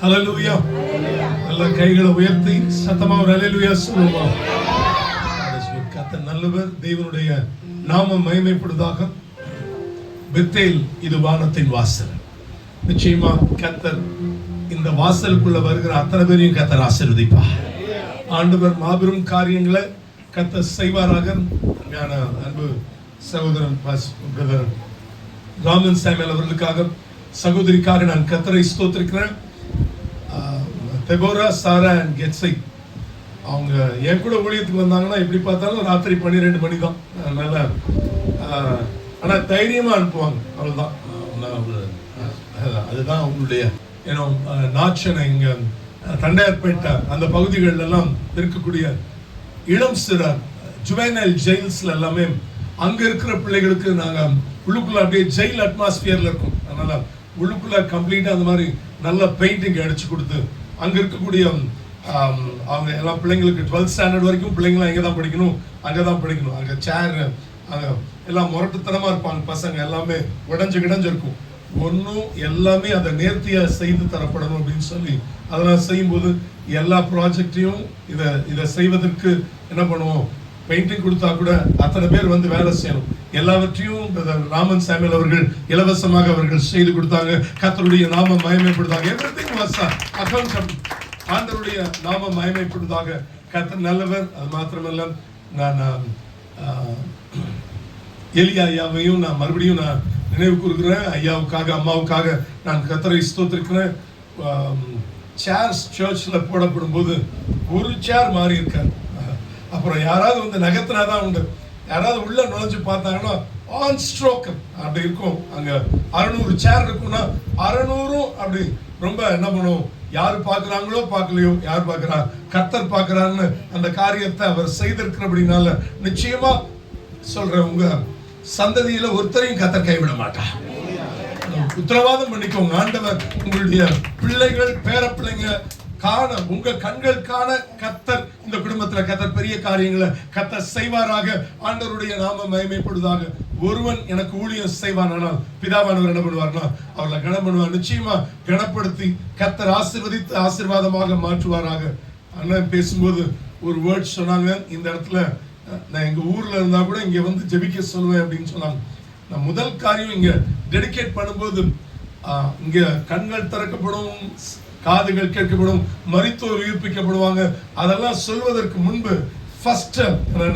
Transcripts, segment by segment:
ஹல்லேலூயா. நல்ல கைகளை உயர்த்தி சத்தமா ஒரு ஹல்லேலூயா சொல்லுவோம். கர்த்தர் நல்லவர், தேவனுடைய நாமம் மகிமைப்படுவதாக. பெத்தேல் இது வானத்தின் வாசல். நிச்சயமா கர்த்தர் இந்த வாசலுக்குள்ள வருகிற அத்தனை பேரையும் கர்த்தர் ஆசீர்வதிப்பார். ஆண்டவர் மாபெரும் காரியங்களை கர்த்தர் செய்வாராக. அன்பு சகோதரன் பிரதர் ராமன் சாமுவேல் அவர்களுக்காக, சகோதரிக்காக நான் கர்த்தரை ஸ்தோத்திரிக்கிறேன். தெபோரா, சாரா அண்ட் கெட்ஸை அவங்க என் கூட ஊழியத்துக்கு வந்தாங்கன்னா எப்படி பார்த்தாலும் ராத்திரி 12 மணி தான். அதனால ஆனால் தைரியமாக அனுப்புவாங்க, அவ்வளோதான். அதுதான் அவங்களுடைய ஏன்னா நாச்சனை இங்கே தண்டையார்பேட்டை அந்த பகுதிகளெல்லாம் இருக்கக்கூடிய இளம் சிறார் ஜுவைனல் ஜெயில்ஸ்ல எல்லாமே அங்கே இருக்கிற பிள்ளைகளுக்கு நாங்கள் உள்ளுக்குள்ள அப்படியே ஜெயில் அட்மாஸ்பியர்ல இருக்கும். அதனால உள்ளுக்குள்ள கம்ப்ளீட்டாக அந்த மாதிரி நல்ல பெயிண்டிங் அடிச்சு கொடுத்து அங்கே இருக்கக்கூடிய அவங்க எல்லா பிள்ளைங்களுக்கு 12th ஸ்டாண்டர்ட் வரைக்கும் பிள்ளைங்களாம் எங்கே தான் படிக்கணும், அங்கே தான் படிக்கணும். அங்கே சேர் அங்கே எல்லாம் முரட்டுத்தனமாக இருப்பாங்க பசங்க, எல்லாமே உடஞ்சு இருக்கும். ஒன்றும் எல்லாமே அதை நேர்த்தியாக செய்து தரப்படணும் அப்படின்னு சொல்லி அதெல்லாம் செய்யும்போது எல்லா ப்ராஜெக்டையும் இதை செய்வதற்கு என்ன பண்ணுவோம், பெயிண்டிங் கொடுத்தா கூட அத்தனை பேர் வந்து வேலை செய்யணும். எல்லாவற்றையும் ராமன் சாமுவேல் அவர்கள் இலவசமாக அவர்கள் செய்து கொடுத்தாங்க. கர்த்தருடைய நாமம் மகிமைப்படுதாக. Everything was accountable. ஆண்டவருடைய நாமம் மகிமைப்படுவதாக. கர்த்தர் நல்லவர். அது மாத்திரமல்ல, நான் எலியா ஐயாவையும் நான் மறுபடியும் நான் நினைவு கூறுகிறேன். ஐயாவுக்காக அம்மாவுக்காக நான் கர்த்தரை ஸ்தோத்திரிக்கிறேன். சேர்ஸ் சர்ச்சில் போடப்படும் போது ஒரு சேர் மாறி இருக்காரு. அப்புறம் யாராவது வந்து நகர்த்தினாதான் உண்டு. யாராவது உள்ள நுழைஞ்சு பார்த்தாங்கன்னா ஆன் ஸ்ட்ரோக் அப்படி இருக்கும். அங்க 600 சேர் இருக்கும்னா 600 அப்படி ரொம்ப என்ன பண்ணுவோம், யாரு பார்க்கிறாங்களோ பார்க்கலையோ, யார் பார்க்கிறா, கர்த்தர் பார்க்கிறான்னு அந்த காரியத்தை அவர் செய்திருக்கிறபடினால நிச்சயமா சொல்றேன், உங்க சந்ததியில ஒருத்தரையும் கர்த்தர் கைவிட மாட்டார். உத்தரவாதம் பண்ணிக்கோங்க. ஆண்டவர் உங்களுடைய பிள்ளைகள் பேர பிள்ளைங்க காண, உங்க கண்கள் காண கர்த்தர் இந்த குடும்பத்துல கர்த்தர் பெரிய காரியங்களை கர்த்தர் செய்வாராக. ஆண்டவருடைய நாம மகிமைப்படுவதாக. ஒருவன் எனக்கு ஊழியம் செய்வானால் பிதாவானவர் என்ன பண்ணுவார்னா அவர்களை கனம் பண்ணுவார். நிச்சயமா கனப்படுத்தி கர்த்தர் ஆசீர்வதித்து ஆசீர்வாதமாக மாற்றுவாராக. அண்ணன் பேசும்போது ஒரு வேர்ட் சொன்னாங்க, இந்த இடத்துல நான் எங்க ஊர்ல இருந்தா கூட இங்க வந்து ஜெபிக்க சொல்லுவேன் அப்படின்னு சொன்னாங்க. நான் முதல் காரியம் இங்க டெடிகேட் பண்ணும்போது இங்க கண்கள் திறக்கப்படும், காதுகள் கேட்கப்படும், மரித்தோர் உயிர்ப்பிக்கப்படுவாங்க. அதெல்லாம் சொல்வதற்கு முன்பு ஃபர்ஸ்ட்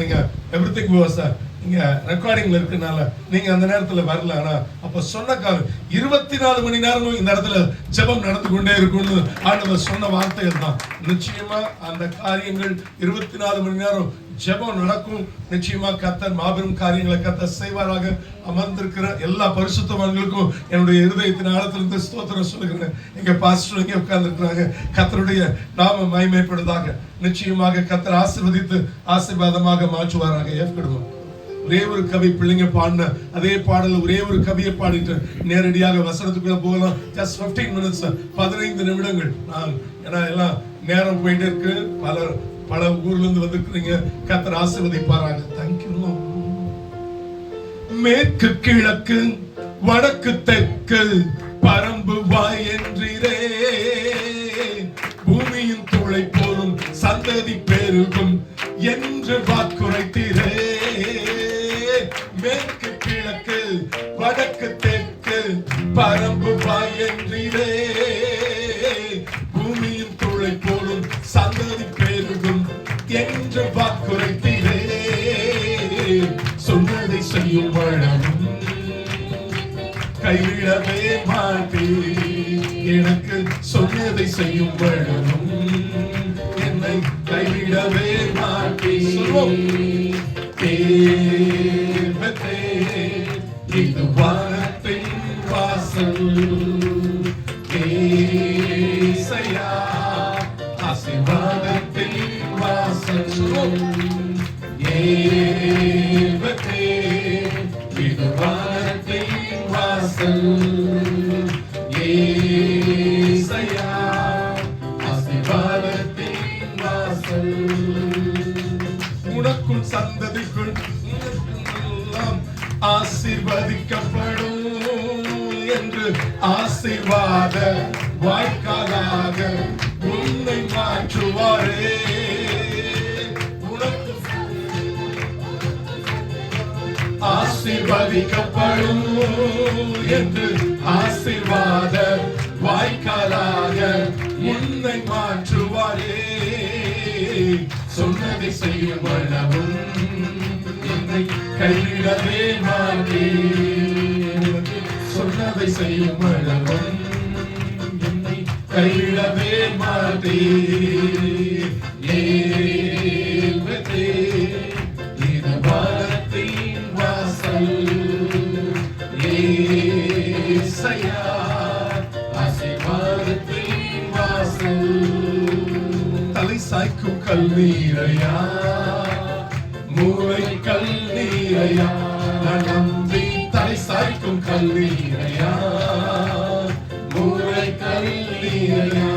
நீங்க எவ்ரிதிங் வாஸ் இங்க ரெக்கார்டிங்ல இருக்கனால நீங்க அந்த நேரத்துல வரல. ஆனா அப்ப சொன்ன காலம் 24 மணி நேரமும் இந்த இடத்துல ஜெபம் நடந்து கொண்டே இருக்கும்னு ஆண்டவர் சொன்ன வார்த்தைகள் தான். நிச்சயமா அந்த காரியங்கள் 24 மணி நேரம் ஜெபம் நடக்கும். நிச்சயமா கர்த்தர் மாபெரும் காரியங்களை கர்த்தர் செய்வாராக. அமர்ந்திருக்கிற எல்லா பரிசுத்தவான்களுக்கும் என்னுடைய இருதயத்தின் ஆழத்திலிருந்து ஸ்தோத்திரம் சொல்லுகிறேன். எங்க பாஸ்டர் இங்கே உட்கார்ந்து இருக்கிறாங்க. கர்த்தருடைய நாம மகிமைப்படுவதாக. நிச்சயமாக கர்த்தர் ஆசீர்வதித்து ஆசீர்வாதமாக மாற்றுவாராக. ஏற்படுவோம். ஒரே ஒரு கவி பிள்ளைங்க பாடின அதே பாடல் ஒரே ஒரு கவியை பாடிட்டு நேரடியாக வசனத்துக்குள்ள போகலாம். ஜஸ்ட் 15 minutes, 15 நிமிடங்கள். நான் ஏன்னா எல்லாம் நேரம் போயிட்டே இருக்கு. பல ஊர்ல இருந்து வந்திருக்கிறீங்க. கர்த்தர் ஆசீர்வதிப்பாராங்க. தேங்க்யூ. மேற்கு கிழக்கு வடக்கு தெற்கு பரம்பு வாய் என்றீரே, பூமியின் துளை போலும் சந்ததி பெருகும் என்று வாக்குரைத்தீரே. மேற்கு கிழக்கு வடக்கு தெற்கு பரம்பு வாய் என்றீரே, பூமியின் துளை போலும் சந்ததி பெருகும் என்று வாக்குரைத்தீரே. சொன்னதை செய்யும் வளமும் கைவிடவே மாட்டேன். எனக்கு சொன்னதை செய்யும் வளமும் என்னை கைவிடவே மாட்டேன். இது வானத்தின் வாசல். ஏசையா ஆசீர்வாதத்தின் வாசல். இது வானத்தின் வாசல். ஏசையா ஆசீர்வாதத்தின் வாசல். உனக்கும் சந்ததிக்குள் ஆசீர்வதிக்கப்படும் என்று ஆசீர்வாத வாய்க்காலாக வாய்க்காலாக உன்னை மாற்றுவாரே. உனக்கு ஆசீர்வதிக்கப்படும் என்று ஆசீர்வாத வாய்க்காலாக உன்னை மாற்றுவாரே. சொன்னதை செய்யும் அளவும் என்னை கைவிடவே மாட்டேன். சொன்னதை செய்யும் அளவும் என்னை கைவிடவே மாட்டேன். இது வானத்தின் வாசல் ஏசையா, ஆசீர்வாதத்தின் வாசல். தலை சாய்க்கும் கல்லீரையா, மூளை கல்லீரையா, நான் நம்பி தலை சாய்க்கும் கல்லீரையா, மூளை கல்லீரையா.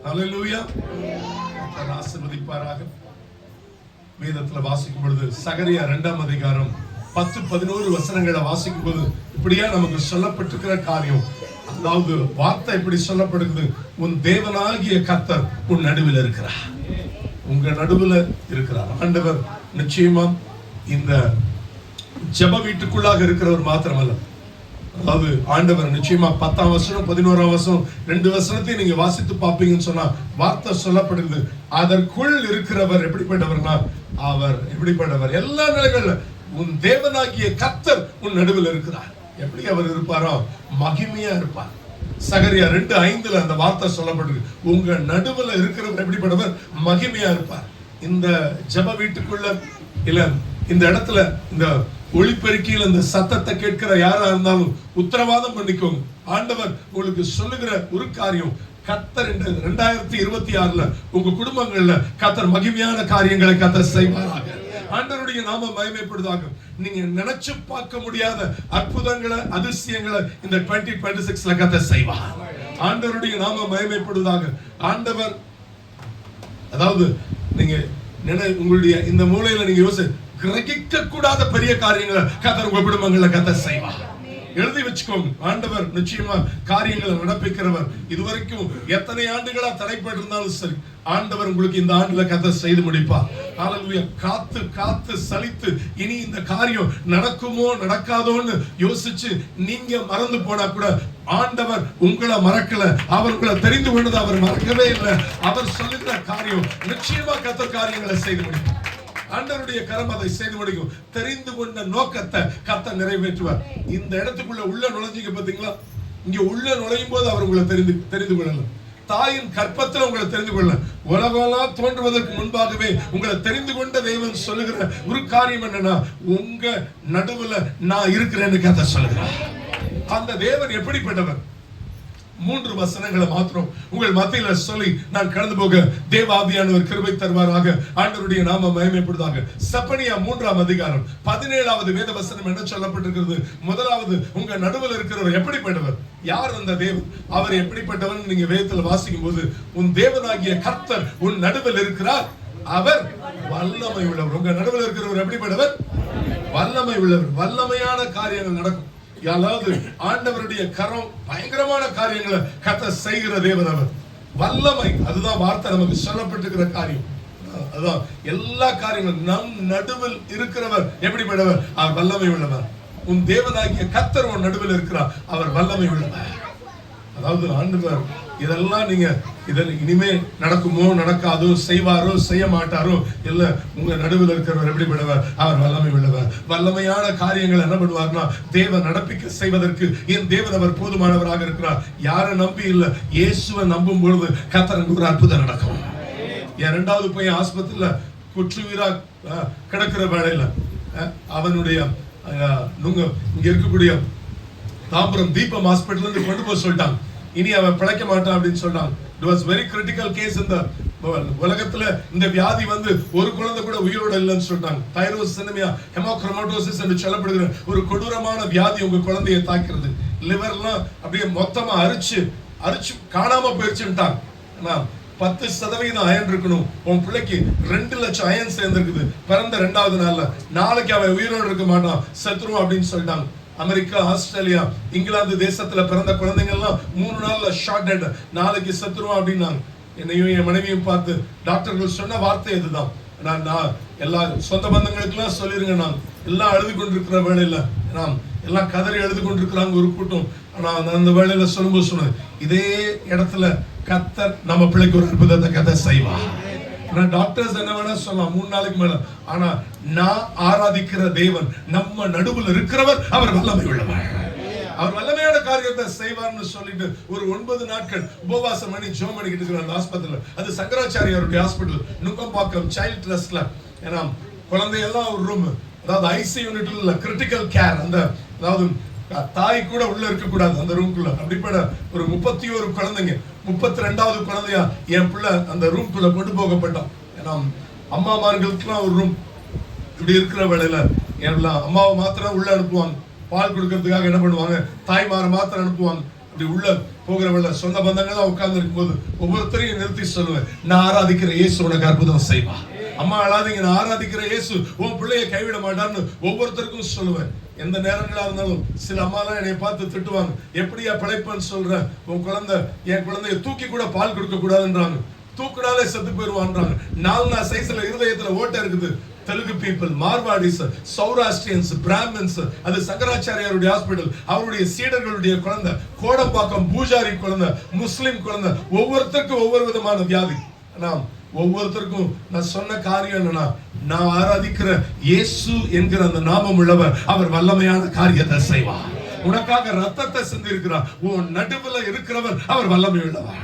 ஹல்லேலூயா. கர்த்தர் ஆசீர்வதிப்பாராக. வேதத்துல வாசிக்கும் பொழுது சகரியா 2ஆம் அதிகாரம் 10-11 வசனங்களை வாசிக்கும் போது இப்படியா நமக்கு சொல்லப்பட்டிருக்கிற காரியம். அதாவது வார்த்தை இப்படி சொல்லப்படுகிறது, உன் தேவனாகிய கர்த்தர் உன் நடுவில் இருக்கிறார். உங்க நடுவில் இருக்கிறார் ஆண்டவர். நிச்சயமா இந்த ஜெப வீட்டுக்குள்ளாக இருக்கிறவர் மாத்திரமல்ல, அதாவது ஆண்டவர் நிச்சயமா 10ஆம் வசனம் 11ஆம் வசனம் 2 வசனத்தை நீங்க வாசித்து பார்ப்பீங்கன்னு சொன்னா வார்த்தை சொல்லப்படுகிறது, அதற்குள் இருக்கிறவர் எப்படிப்பட்டவர்னா அவர் எப்படிப்பட்டவர். எல்லா நிலைகள்ல உன் தேவனாகிய கர்த்தர் உன் நடுவில் இருக்கிறார். எப்படி அவர் இருப்பாரோ மகிமையா இருப்பார். சகரியா 2:5 அந்த வார்த்தை சொல்லப்படுது, உங்க நடுவுல இருக்கிறவர் எப்படிப்பட்டவர் மகிமையா இருப்பார். இந்த ஜெப வீட்டுக்குள்ள இல்ல இந்த இடத்துல இந்த ஒளிப்பெருக்கியில் இந்த சத்தத்தை கேட்கிற யாரா இருந்தாலும் உத்தரவாதம் பண்ணிக்கோங்க, ஆண்டவர் உங்களுக்கு சொல்லுகிற ஒரு காரியம், கர்த்தர் 2026 உங்க குடும்பங்கள்ல கர்த்தர் மகிமையான காரியங்களை கர்த்தர் செய்வாராக. ஆண்டவருடைய நாம மகிமைப்படுவதாக. நீங்க நினைச்சு பார்க்க முடியாத அற்புதங்களை அதிசயங்களை இந்த 2026 கர்த்தர் செய்வார். ஆண்டவருடைய நாம மகிமைப்படுவதாக. ஆண்டவர் அதாவது நீங்க உங்களுடைய இந்த மூலையில நீங்க யோசி கிரகிக்க கூடாத பெரிய காரியங்களை கர்த்தர் உங்க குடும்பங்கள்ல கர்த்தர் செய்வார். எழுதி வச்சுக்கோங்க, ஆண்டவர் நிச்சயமா காரியங்களை நடப்பிக்கிறவர். இதுவரைக்கும் எத்தனை ஆண்டுகளா தடைப்பட்டிருந்தாலும் சரி, ஆண்டவர் உங்களுக்கு இந்த ஆண்டுல கர்த்தர் செய்து முடிப்பார். ஹல்லேலூயா. காத்து காத்து சலித்து இனி இந்த காரியம் நடக்குமோ நடக்காதோன்னு யோசிச்சு நீங்க மறந்து போனா கூட ஆண்டவர் உங்களை மறக்கல, அவர் உங்களை தெரிந்து கொண்டது அவர் மறக்கவே இல்லை. அவர் சொல்லுகிற காரியம் நிச்சயமா கர்த்தர் காரியங்களை செய்து முடிப்பார். ஆண்டவருடைய கரம் அதை செய்து முடிக்கும். தெரிந்து கொண்ட நோக்கத்தை கர்த்தர் நிறைவேற்றுவார். இந்த இடத்துக்குள்ள உள்ள நுழைஞ்சிங்க பாத்தீங்களா, இங்க உள்ள நுழையும் போது அவர் உங்களை தெரிந்து கொள்ளலாம். தாயின் கற்பத்தில் உங்களை தெரிந்து கொள்ள உலகெல்லாம் தோன்றுவதற்கு முன்பாகவே உங்களை தெரிந்து கொண்ட தேவன் சொல்லுகிற ஒரு காரியம் என்னன்னா, உங்க நடுவுல நான் இருக்கிறேன்னு கர்த்தர் சொல்லுகிறார். அந்த தேவன் எப்படிப்பட்டவர்? 3 வசனங்களை மாத்திரம் உங்கள் மத்தியில சொல்லி நான் கடந்து போக தேவ ஆவியானவர் கிருபை தருவாராக. ஆண்டவருடைய நாம மகிமைப்படுவதாக. செப்பனியா 3ஆம் அதிகாரம் 17வது வேத வசனம் என்ன சொல்லப்பட்டிருக்கிறது? முதலாவது, உங்க நடுவில் இருக்கிறவர் எப்படிப்பட்டவர்? யார் அந்த தேவன்? அவர் எப்படிப்பட்டவர்? நீங்க வேதத்துல வாசிக்கும் போது, உன் தேவனாகிய கர்த்தர் உன் நடுவில் இருக்கிறார், அவர் வல்லமை உள்ளவர். உங்க நடுவில் இருக்கிறவர் எப்படிப்பட்டவர்? வல்லமை உள்ளவர். வல்லமையான காரியங்கள் நடக்கும். யாராவது ஆண்டவருடைய கரம் பயங்கரமான காரியங்களை கர்த்தர் செய்கிற தேவன் அவர். வல்லமை, அதுதான் வார்த்தை நமக்கு சொல்லப்பட்டிருக்கிற காரியம். அதான் எல்லா காரியங்களும் நம் நடுவில் இருக்கிறவர் எப்படிப்பட்டவர்? அவர் வல்லமை உள்ளவர். உன் தேவனாகிய கர்த்தர் உன் நடுவில் இருக்கிறார், அவர் வல்லமை உள்ளவர். அதாவது ஆண்டவர் இதெல்லாம் நீங்க இதில் இனிமே நடக்குமோ நடக்காதோ, செய்வாரோ செய்ய மாட்டாரோ, இல்ல உங்க நடுவில் இருக்கிறவர் எப்படிப்பட்டவர்? அவர் வல்லமை உள்ளவர். வல்லமையான காரியங்கள் என்ன பண்ணுவார்னா தேவன் நடப்பிக்க செய்வதற்கு என் தேவன் அவர் போதுமானவராக இருக்கிறார். யாரை நம்பி இல்ல, இயேசுவை நம்பும் பொழுது கர்த்தருக்கு ஒரு அற்புதம் நடக்கும். என் 2வது பையன் ஆஸ்பத்திரியில குற்றுவீரா கிடக்கிற வேளையில அவனுடைய இங்க இருக்கக்கூடிய தாம்பரம் தீபம் ஹாஸ்பிட்டல் இருந்து கொண்டு போய் சொல்லிட்டாங்க, இனி அவன் பிழைக்க மாட்டான் அப்படின்னு சொன்னாங்க. It was very critical case in the உலகத்துல இந்த வியாதி வந்து ஒரு குழந்தை கூட உயிரோட இல்லைன்னு சொன்னாங்க. தைரோசினிமியா ஹெமோக்ரோமட்டோசிஸ் என்று சொல்லப்படுகிற ஒரு கொடூரமான வியாதி உங்க குழந்தையை தாக்கிறது. லிவர்லாம் அப்படியே மொத்தமா அரிச்சு காணாம போயிடுச்சுட்டாங்க. 10% அயன் இருக்கணும், உன் பிள்ளைக்கு 2 லட்சம் அயன் சேர்ந்திருக்குது, பிறந்த 2வது நாள்ல, நாளைக்கு அவன் உயிரோடு இருக்க மாட்டான், செத்துருவான் அப்படின்னு சொல்லிட்டாங்க. அமெரிக்கா, ஆஸ்திரேலியா, இங்கிலாந்து தேசத்துல பிறந்த குழந்தைங்க எல்லாம் 3 நாள்ல ஷார்ட் டெட், நாளைக்கு செத்துருவான் அப்படின்னாங்க. என்னையும் என் மனைவியும் பார்த்து டாக்டர்கள் சொன்ன வார்த்தை இதுதான். நான் எல்லா சொந்த பந்தங்களுக்கெல்லாம் சொல்லிருங்க, நான் எல்லாம் அழுது கொண்டிருக்கிற வேலையில நாம் எல்லாம் கதறி எழுது கொண்டிருக்கிறாங்க ஒரு கூட்டம். ஆனா அந்த வேலையில சொல்லும்போது சொன்னேன், இதே இடத்துல கர்த்தர் நம்ம பிள்ளைக்கு ஒரு அற்புதத்தை கர்த்தர் செய்வார். டாக்டர்ஸ் என்ன வேணா சொல்லலாம் 3 நாளைக்கு மேல, ஆனா நான் ஆராதிக்கிற தேவன் நம்ம நடுவில் இருக்கிறவர், அவர் வல்லமை உள்ளவர், அவர் வல்லமையான காரியத்தை செய்வார்னு சொல்லிட்டு ஒரு 9 நாட்கள் உபவாசம் பண்ணி ஜெபம் பண்ணிக்கிட்டு இருக்கிற அந்த ஹாஸ்பிட்டல், அது சங்கராச்சாரியாருடைய ஹாஸ்பிட்டல், நுங்கம்பாக்கம் சைல்ட் ட்ரஸ்ட்ல. ஏன்னா குழந்தையெல்லாம் ஒரு ரூம், அதாவது ஐசி யூனிட்ல இல்ல, கிரிட்டிக்கல் கேர், அந்த அதாவது தாய் கூட உள்ள இருக்க கூடாது அந்த ரூம்குள்ள. அப்படிப்பட்ட ஒரு 31 குழந்தைங்க, 32வது குழந்தையா என் பிள்ளை அந்த ரூம்குள்ள கொண்டு போகப்பட்டோம். ஏன்னா அம்மாமார்களுக்குலாம் ஒரு ரூம், இப்படி இருக்கிற வேளையில எல்லாம் அம்மாவை மாத்திரம் உள்ள அனுப்புவாங்க, பால் கொடுக்கறதுக்காக என்ன பண்ணுவாங்க, தாய்மாரை மாத்திரம் அனுப்புவாங்க. இப்படி உள்ள போகிற வேலை சொந்த பந்தங்கள்லாம் உட்கார்ந்து இருக்கும்போது ஒவ்வொருத்தரையும் நிறுத்தி சொல்லுவேன், நான் ஆராதிக்கிற இயேசு உனக்கு அற்புதம் செய்வா. அம்மா அழாதீங்க, நான் ஆராதிக்கிற இயேசு உன் பிள்ளைய கைவிட மாட்டான்னு ஒவ்வொருத்தருக்கும் சொல்லுவேன். எந்த நேரங்களா இருந்தாலும் சில அம்மாலாம் என்னை பார்த்து திட்டுவாங்க, எப்படியா பிழைப்பன்னு சொல்ற, உன் குழந்தை என் குழந்தைய தூக்கி கூட பால் கொடுக்க கூடாதுன்றாங்க, தூக்குனாலே செத்து போயிருவான்றாங்க. 4 சைஸ்ல இருதயத்துல ஓட்டை இருக்குது. தெலுங்கு பீப்புள், மார்வாடிஸ், சௌராஷ்டிரியன்ஸ், பிராமின்ஸ், அது சங்கராச்சாரியாருடைய ஹாஸ்பிட்டல், அவருடைய சீடர்களுடைய குழந்தை, கோடம்பாக்கம் பூஜாரி குழந்தை, முஸ்லிம் குழந்தை, ஒவ்வொருத்தருக்கும் ஒவ்வொரு விதமான வியாதி. நாம் ஒவ்வொருத்தருக்கும் நான் சொன்ன காரியம் என்னன்னா, நான் ஆராதிக்கிற இயேசு என்கிற அந்த நாமம் உள்ளவர், அவர் வல்லமையான காரியத்தை செய்வார். உனக்காக ரத்தத்தை சிந்தி இருக்கிறார், உன் நடுவுல இருக்கிறவர் அவர் வல்லமை உள்ளவர்.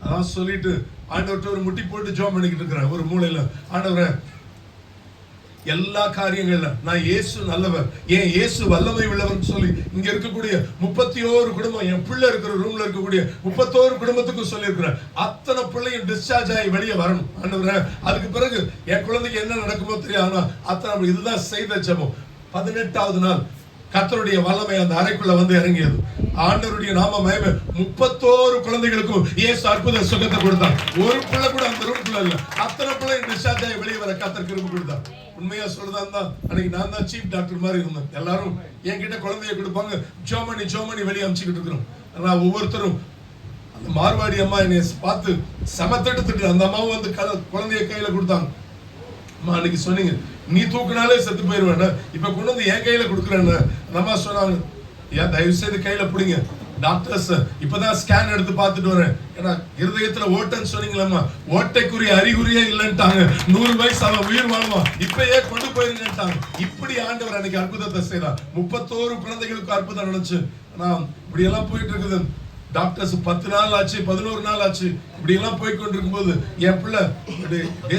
அதான் சொல்லிட்டு ஆண்டவர்கிட்ட ஒரு முட்டி போட்டு ஜெபம் பண்ணிக்கிட்டு இருக்கிறேன் ஒரு மூலையில. ஆண்டவரே, எல்லா காரியங்கள்ல நான் இயேசு நல்லவர், ஏன் இயேசு வல்லமை உள்ளவர் சொல்லி இங்க இருக்கக்கூடிய 31 குடும்பம், என் பிள்ளை இருக்கிற ரூம்ல இருக்கக்கூடிய 31 குடும்பத்துக்கும் சொல்லி இருக்கிறேன், அத்தனை பிள்ளையும் டிஸ்சார்ஜ் ஆகி வெளியே வரணும் ஆண்டவரே. அதுக்கு பிறகு என் குழந்தைக்கு என்ன நடக்குமோ தெரியாது, அத்தனை இதுதான் செய்த ஜெபம். 18வது நாள் கர்த்தருடைய வல்லமை அந்த அறைக்குள்ள வந்து இறங்கியது. ஆண்டவருடைய நாம மகிமை. 31 குழந்தைகளுக்கும் இயேசு அற்புத சுகத்தை கொடுத்தார். ஒரு பிள்ளை கூட அந்த ரூம்குள்ள இல்ல, அத்தனை பிள்ளை டிஸ்சார்ஜ் ஆகி வெளியே வர கர்த்தர் கிருபை கொடுத்தார். உண்மையா சொல்றதா அன்னைக்கு நான் தான் சீஃப் டாக்டர் மாதிரி இருந்தேன். எல்லாரும் என்கிட்ட குழந்தைய கொடுப்பாங்க, ஜோமணி வெளியே அனுப்பிச்சுக்கிட்டு இருக்கிறோம். நான் ஒவ்வொருத்தரும் அந்த மார்வாடி அம்மா என்னை பார்த்து சமத்தெடுத்துட்டு அந்த அம்மாவும் வந்து குழந்தைய கையில கொடுத்தாங்க. அம்மா அன்னைக்கு சொன்னீங்க, நீ தூக்குனாலே செத்து போயிருவேன், இப்ப கொண்டு வந்து என் கையில கொடுக்குறேன்னு அம்மா சொன்னாங்க. ஏன் தயவு செய்து கையில பிடிங்க, டாக்டர்ஸ் இப்பதான் ஸ்கேன் எடுத்து பார்த்துட்டு வரேன், ஏன்னா இருதயத்துல ஓட்டைன்னு சொன்னீங்களா, ஓட்டைக்குரிய அறிகுறியே இல்லைன்ட்டாங்க, 100 வயசு அவன் உயிர் வாழ்வான், இப்பயே கொண்டு போயிருங்கன்ட்டாங்க. இப்படி ஆண்டவர் அன்னைக்கு அற்புதத்தை செய்தார். 31 குழந்தைகளுக்கு அற்புதம் நினைச்சு. நான் இப்படி எல்லாம் போயிட்டு இருக்குது. டாக்டர்ஸ் 10 நாள் ஆச்சு, 11 நாள் ஆச்சு, இப்படி எல்லாம் போய் கொண்டிருக்கும் போது என் பிள்ளை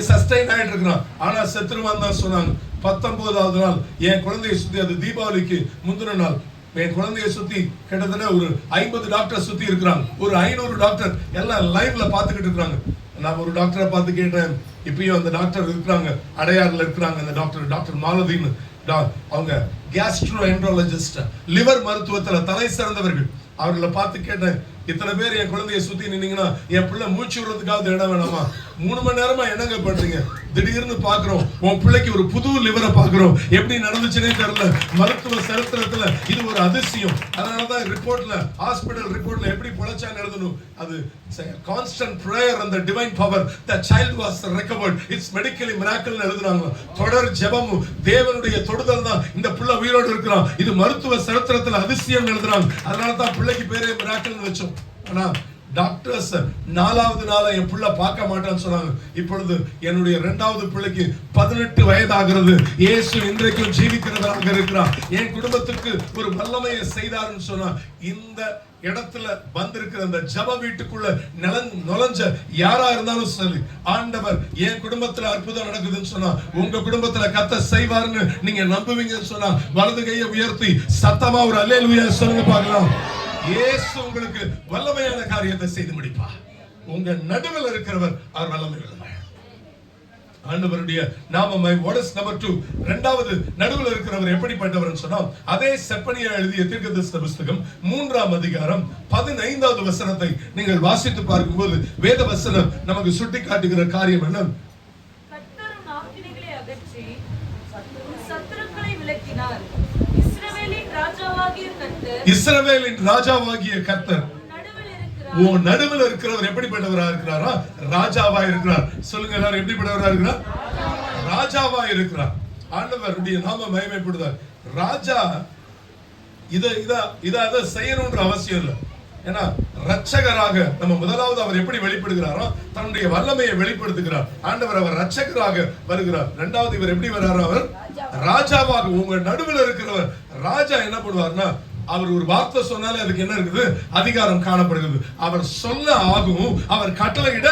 சஸ்டைன் ஆயிட்டு இருக்கிறான், ஆனா செத்துருவான் தான் சொன்னாங்க. 19வது நாள் என் குழந்தைய சுத்தி, அது தீபாவளிக்கு முந்தின நாள், என் குழந்தைய சுத்தி கிட்டத்தட்ட ஒரு 50 டாக்டர் சுத்தி இருக்கிறாங்க. ஒரு 500 டாக்டர் எல்லாம் லைவ்ல பாத்துக்கிட்டு இருக்காங்க. நான் ஒரு டாக்டரை பார்த்து கேட்டேன், இப்பயும் அந்த டாக்டர் இருக்கிறாங்க, அடையாறுல இருக்கிறாங்க அந்த டாக்டர் மாலதின்னு. அவங்க கேஸ்ட்ரோஎன்ட்ரோலஜிஸ்ட், லிவர் மருத்துவத்துல தலை சிறந்தவர்கள். அவர்களை பார்த்து கேட்டேன், இத்தனை பேர் என் குழந்தைய சுத்தி நின்னீங்கன்னா என் பிள்ளை மூச்சு விடுறதுக்காவது இடம் வேணாமா? 3 மணி நேரமா என்னங்க பண்றீங்க? திடீர்னு பாக்குறோம் உன் பிள்ளைக்கு ஒரு புது லிவரை பாக்குறோம், எப்படி நடந்துச்சுன்னே தெரியல, மருத்துவ சரித்திரத்துல இது ஒரு அதிசயம். அதனாலதான் ரிப்போர்ட்ல, ஹாஸ்பிடல் ரிப்போர்ட்ல எப்படி பொழைச்சான்னு எழுதணும், அது constant prayer and the divine power, the child was recovered, it's medically miracle எழுதுறாங்க. தொடர் ஜெபமும் தேவனுடைய தொடுதல் தான் இந்த பிள்ளை உயிரோடு இருக்கிறான், இது மருத்துவ சரித்திரத்துல அதிசயம் எழுதுறாங்க. அதனால தான் பிள்ளைக்கு பேரே மிராக்கிள் வச்சோம். ஆனா டாக்டர்ஸ் 4வது நாள என் பிள்ளை பார்க்க மாட்டான்னு சொன்னாங்க. இப்பொழுது என்னுடைய 2வது பிள்ளைக்கு 18 வயதாகிறது. இயேசு இன்றைக்கும் ஜீவிக்கிறதாக இருக்கிறார். என் குடும்பத்துக்கு ஒரு வல்லமையை செய்தார்னு சொன்னா, இந்த இடத்துல வந்திருக்கிற அந்த ஜப வீட்டுக்குள்ள நுழைஞ்ச யாரா இருந்தாலும் சரி, ஆண்டவர் என் குடும்பத்துல அற்புதம் நடக்குதுன்னு சொன்னா, உங்க குடும்பத்துல கர்த்தர் செய்வார்னு நீங்க நம்புவீங்கன்னு சொன்னா, வலது கையை உயர்த்தி சத்தமா ஒரு அல்லேலூயா சொல்லுங்க பார்க்கலாம். இயேசு உங்களுக்கு வல்லமையான காரியத்தை செய்து முடிப்பார். உங்க நடுவில் இருக்கிறவர் அவர் வல்லமை உள்ளவர். ஆண்டவருடைய நாமமே. What is number 2? இரண்டாவது நடுவில் இருக்கிறவர் எப்படிப்பட்டவர்னு சொன்னா, அதே செப்பனியா எழுதிய தீர்க்கதரிசன புத்தகம் 3ஆம் அதிகாரம் 15வது வசனத்தை நீங்கள் வாசித்து பார்க்கும்போது வேத வசனம் நமக்கு சுட்டி காட்டுகிற காரியம் என்ன? கர்த்தர் ஆக்கினைகளை அகற்றி சத்துருக்களை விலக்கினார், இஸ்ரவேல் இஸ்ரவேலின் ராஜாவாகிய கர்த்தர் உன் நடுவில் இருக்கிறவர் எப்படிப்பட்டவரா இருக்கிறாரா? ராஜாவா இருக்கிறார். சொல்லுங்க எல்லாரும், எப்படிப்பட்டவரா இருக்கிறார்? ராஜாவா இருக்கிறார். ஆண்டவருடைய நாம மகிமைப்படுதார். ராஜா இத செய்யணும்ன்ற அவசியம் இல்லை. ஏன்னா ரட்சகராக நம்ம முதலாவது அவர் எப்படி வெளிப்படுகிறாரோ தன்னுடைய வல்லமையை வெளிப்படுத்துகிறார். ஆண்டவர் அவர் ரட்சகராக வருகிறார். இரண்டாவது இவர் எப்படி வர்றாரோ அவர் ராஜாவாக உங்க நடுவில் இருக்கிறவர். ராஜா என்ன பண்ணுவார்னா, அவர் ஒரு வார்த்தை சொன்னாலே அதுக்கு என்ன இருக்குது? அதிகாரம் காணப்படுகிறது. அவர் சொல்ல ஆகும், அவர் கட்டளையிட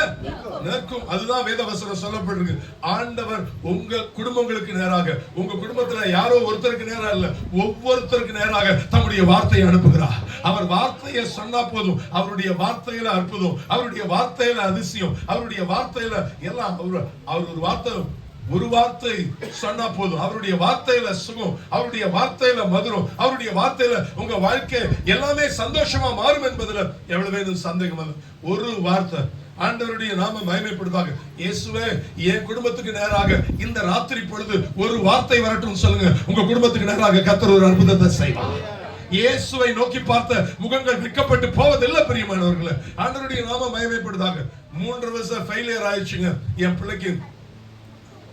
நிற்கும். அதுதான் வேதவசனம் சொல்லப்பட்டிருக்கு. ஆண்டவர் உங்க குடும்பங்களுக்கு நேராக, உங்க குடும்பத்துல யாரோ ஒருத்தருக்கு நேராக இல்ல, ஒவ்வொருத்தருக்கு நேராக தம்முடைய வார்த்தையை அனுப்புகிறார். அவர் வார்த்தையை சொன்னா போதும். அவருடைய வார்த்தையில அற்புதம், அவருடைய வார்த்தையில அதிசயம், அவருடைய வார்த்தையில எல்லாம். அவர் ஒரு வார்த்தை சொன்னா போதும். அவருடைய வார்த்தையில சுகம், அவருடைய வார்த்தையில மதுரம், அவருடைய வார்த்தையில உங்க வாழ்க்கை எல்லாமே சந்தோஷமா மாறும் என்பதுல எவ்வளவு சந்தேகம் இல்லை. ஒரு வார்த்தை ஆண்டவருடைய நாம மகிமைப்படுவாங்க. இயேசுவே, என் குடும்பத்துக்கு நேராக இந்த ராத்திரி பொழுது ஒரு வார்த்தை வரட்டும் சொல்லுங்க. உங்க குடும்பத்துக்கு நேராக கர்த்தர் ஒரு அற்புதத்தை செய்வார். இயேசுவை நோக்கி பார்த்த முகங்கள் விற்கப்பட்டு போவதில்லை. பிரியமானவர்களே, ஆண்டவருடைய நாம மகிமைப்படுவாங்க. 3 வருஷம் ஃபெயிலியர் ஆயிடுச்சுங்க என் பிள்ளைக்கு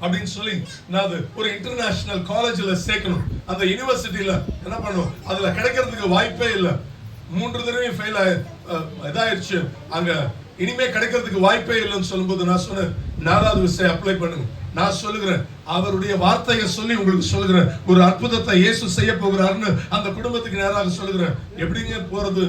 அப்படின்னு சொல்லி நான் ஒரு இன்டர்நேஷனல் காலேஜ்ல சேர்க்கணும். அந்த யூனிவர்சிட்டியில என்ன பண்ணுவோம், அதுல கிடைக்கிறதுக்கு வாய்ப்பே இல்லை. 3 தடவையும் ஃபெயில் இதாயிருச்சு. அங்க இனிமே கிடைக்கிறதுக்கு வாய்ப்பே இல்லைன்னு சொல்லும்போது நான் சொன்னேன், 4வது விஷயம் அப்ளை பண்ணுங்க. நான் சொல்லுகிறேன், அவருடைய வார்த்தையை சொல்லி உங்களுக்கு சொல்லுகிறேன், ஒரு அற்புதத்தை இயேசு செய்ய போகிறாருன்னு அந்த குடும்பத்துக்கு நேராக சொல்லுகிறேன். எப்படிங்க போறது?